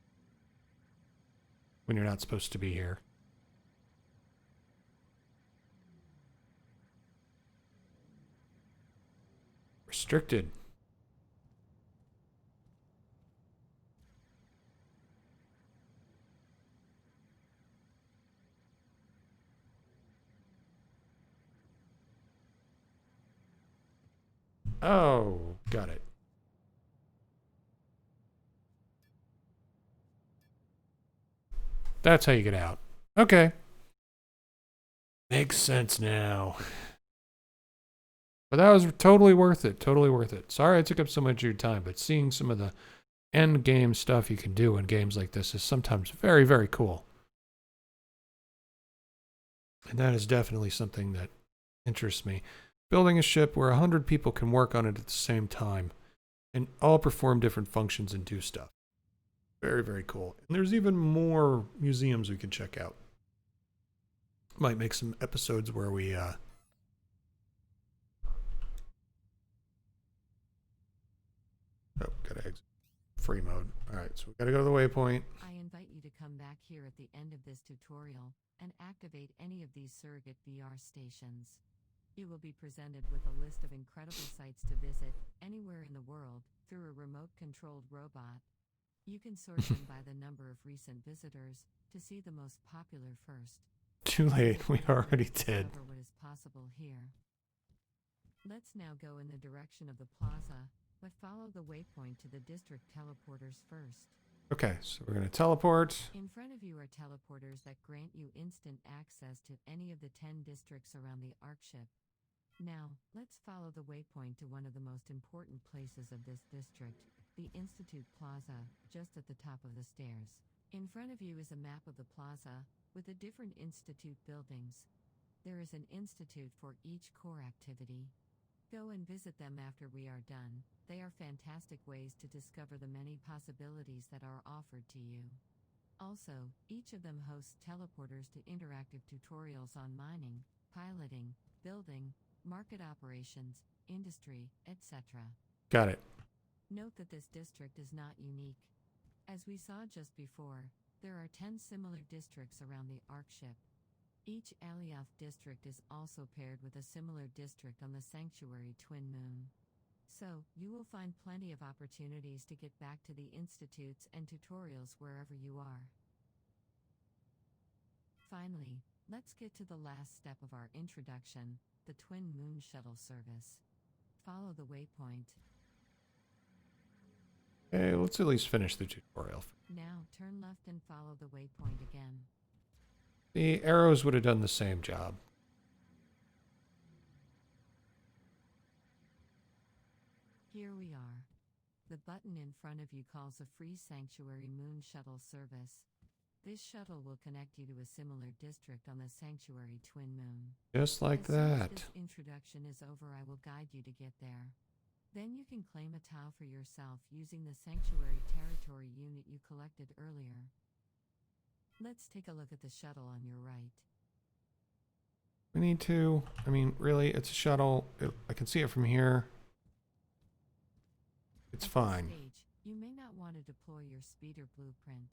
when you're not supposed to be here. Restricted. Oh, got it. That's how you get out. Okay. Makes sense now. But that was totally worth it. Totally worth it. Sorry I took up so much of your time, but seeing some of the end game stuff you can do in games like this is sometimes very, very cool. And that is definitely something that interests me. Building a ship where 100 people can work on it at the same time and all perform different functions and do stuff. Very, very cool. And there's even more museums we can check out. Might make some episodes where we oh, gotta exit free mode. Alright, so we gotta go to the waypoint. I invite you to come back here at the end of this tutorial and activate any of these surrogate VR stations. You will be presented with a list of incredible sites to visit anywhere in the world through a remote-controlled robot. You can sort them by the number of recent visitors to see the most popular first. Too late, we already did. Discover what is possible here. Let's now go in the direction of the plaza, but follow the waypoint to the district teleporters first. Okay, so we're gonna teleport. In front of you are teleporters that grant you instant access to any of the 10 districts around the Ark ship. Now, let's follow the waypoint to one of the most important places of this district, the Institute Plaza, just at the top of the stairs. In front of you is a map of the plaza, with the different Institute buildings. There is an institute for each core activity. Go and visit them after we are done. They are fantastic ways to discover the many possibilities that are offered to you. Also, each of them hosts teleporters to interactive tutorials on mining, piloting, building, market operations, industry, etc. Got it. Note that this district is not unique. As we saw just before, there are 10 similar districts around the Ark ship. Each Alioth district is also paired with a similar district on the Sanctuary Twin Moon. So, you will find plenty of opportunities to get back to the institutes and tutorials wherever you are. Finally, let's get to the last step of our introduction, the Twin Moon Shuttle service. Follow the waypoint. Okay, let's at least finish the tutorial. Now turn left and follow the waypoint again. The arrows would have done the same job. Here we are. The button in front of you calls a free Sanctuary Moon shuttle service. This shuttle will connect you to a similar district on the Sanctuary Twin Moon. Just like As soon as that. this introduction is over, I will guide you to get there. Then you can claim a tile for yourself using the Sanctuary Territory unit you collected earlier. Let's take a look at the shuttle on your right. We need to, I mean, really, it's a shuttle. I can see it from here. It's At this fine. stage, you may not want to deploy your speeder blueprint.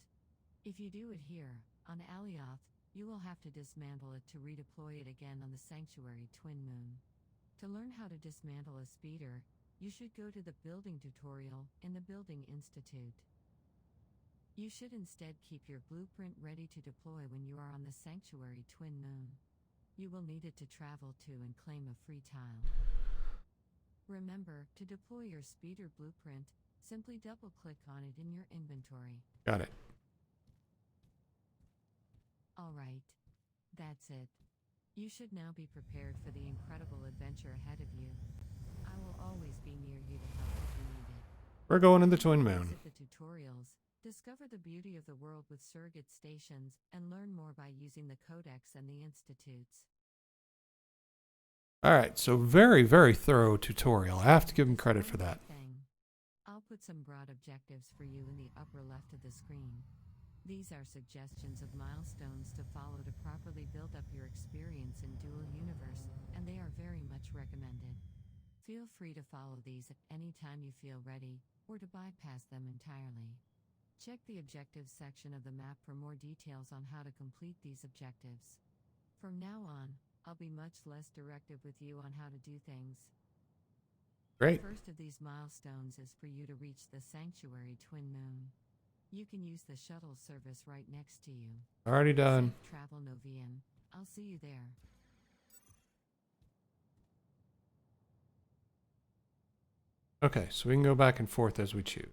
If you do it here, on Alioth, you will have to dismantle it to redeploy it again on the Sanctuary Twin Moon. To learn how to dismantle a speeder, you should go to the building tutorial in the Building Institute. You should instead keep your blueprint ready to deploy when you are on the Sanctuary Twin Moon. You will need it to travel to and claim a free tile. Remember, to deploy your speeder blueprint, simply double-click on it in your inventory. Got it. Alright. That's it. You should now be prepared for the incredible adventure ahead of you. I will always be near you to help if you need it. We're going to the Twin Moon. Visit the tutorials, discover the beauty of the world with surrogate stations, and learn more by using the codex and the institutes. Alright, so very, very thorough tutorial. I have to give him credit for that. I'll put some broad objectives for you in the upper left of the screen. These are suggestions of milestones to follow to properly build up your experience in Dual Universe, and they are very much recommended. Feel free to follow these at any time you feel ready, or to bypass them entirely. Check the objectives section of the map for more details on how to complete these objectives. From now on, I'll be much less directive with you on how to do things. Great. The first of these milestones is for you to reach the Sanctuary Twin Moon. You can use the shuttle service right next to you. Already done. Safe travel, Novian. I'll see you there. Okay, so we can go back and forth as we choose.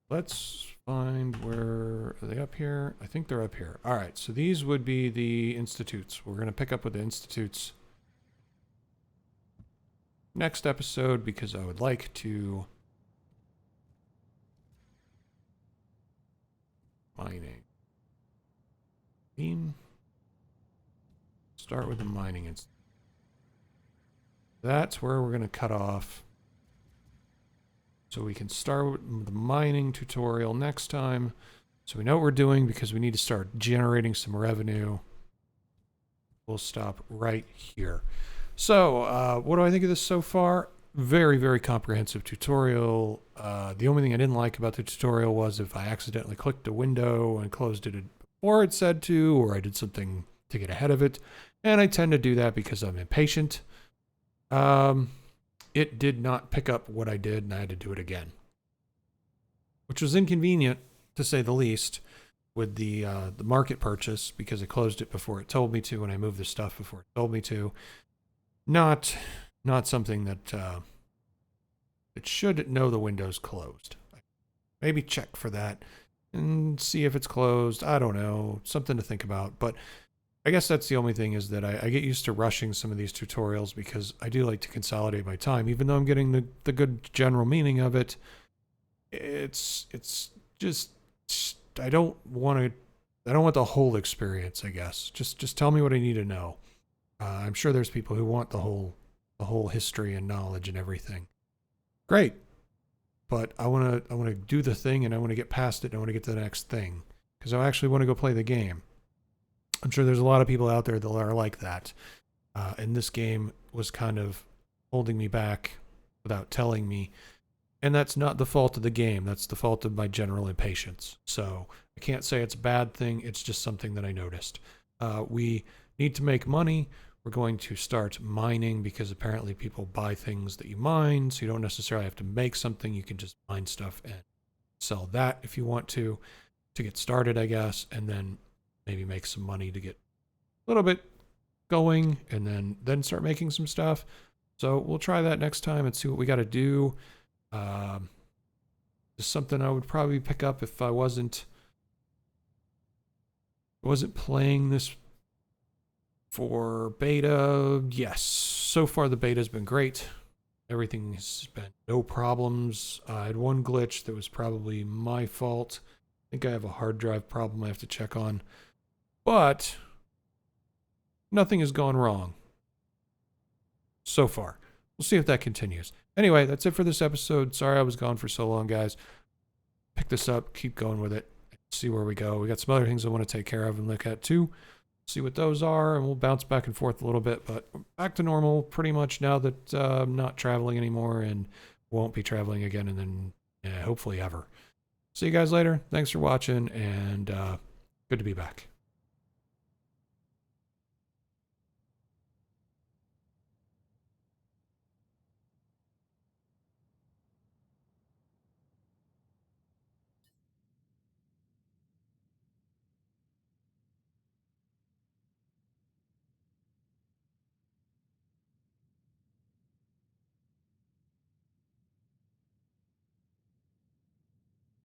Let's find where... Are they up here? I think they're up here. Alright, so these would be the institutes. We're going to pick up with the institutes next episode because I would like to... Mining. Start with the mining institute. That's where we're going to cut off. So we can start with the mining tutorial next time. So we know what we're doing because we need to start generating some revenue. We'll stop right here. So what do I think of this so far? Very, very comprehensive tutorial. The only thing I didn't like about the tutorial was if I accidentally clicked a window and closed it before it said to, or I did something to get ahead of it. And I tend to do that because I'm impatient. It did not pick up what I did, and I had to do it again, which was inconvenient to say the least with the market purchase because it closed it before it told me to, and I moved the stuff before it told me to. Not something that it should know the window's closed. Maybe check for that and see if it's closed. I don't know, something to think about. But I guess that's the only thing is that I get used to rushing some of these tutorials because I do like to consolidate my time, even though I'm getting the good general meaning of it. It's just I don't want the whole experience, I guess. Just tell me what I need to know. I'm sure there's people who want the whole history and knowledge and everything. Great. But I want to do the thing and I want to get past it and I want to get to the next thing because I actually want to go play the game. I'm sure there's a lot of people out there that are like that. And this game was kind of holding me back without telling me. And that's not the fault of the game. That's the fault of my general impatience. So I can't say it's a bad thing. It's just something that I noticed. We need to make money. We're going to start mining because apparently people buy things that you mine. So you don't necessarily have to make something. You can just mine stuff and sell that if you want to get started, I guess. And then maybe make some money to get a little bit going and then start making some stuff. So we'll try that next time and see what we got to do. Just something I would probably pick up if I wasn't playing this for beta. Yes, so far the beta's been great. Everything has been no problems. I had one glitch that was probably my fault. I think I have a hard drive problem I have to check on. But nothing has gone wrong so far. We'll see if that continues. Anyway, that's it for this episode. Sorry I was gone for so long, guys. Pick this up, keep going with it, see where we go. We got some other things I want to take care of and look at too. See what those are, and we'll bounce back and forth a little bit, but back to normal pretty much now that I'm not traveling anymore and won't be traveling again, and then hopefully ever. See you guys later. Thanks for watching, and good to be back.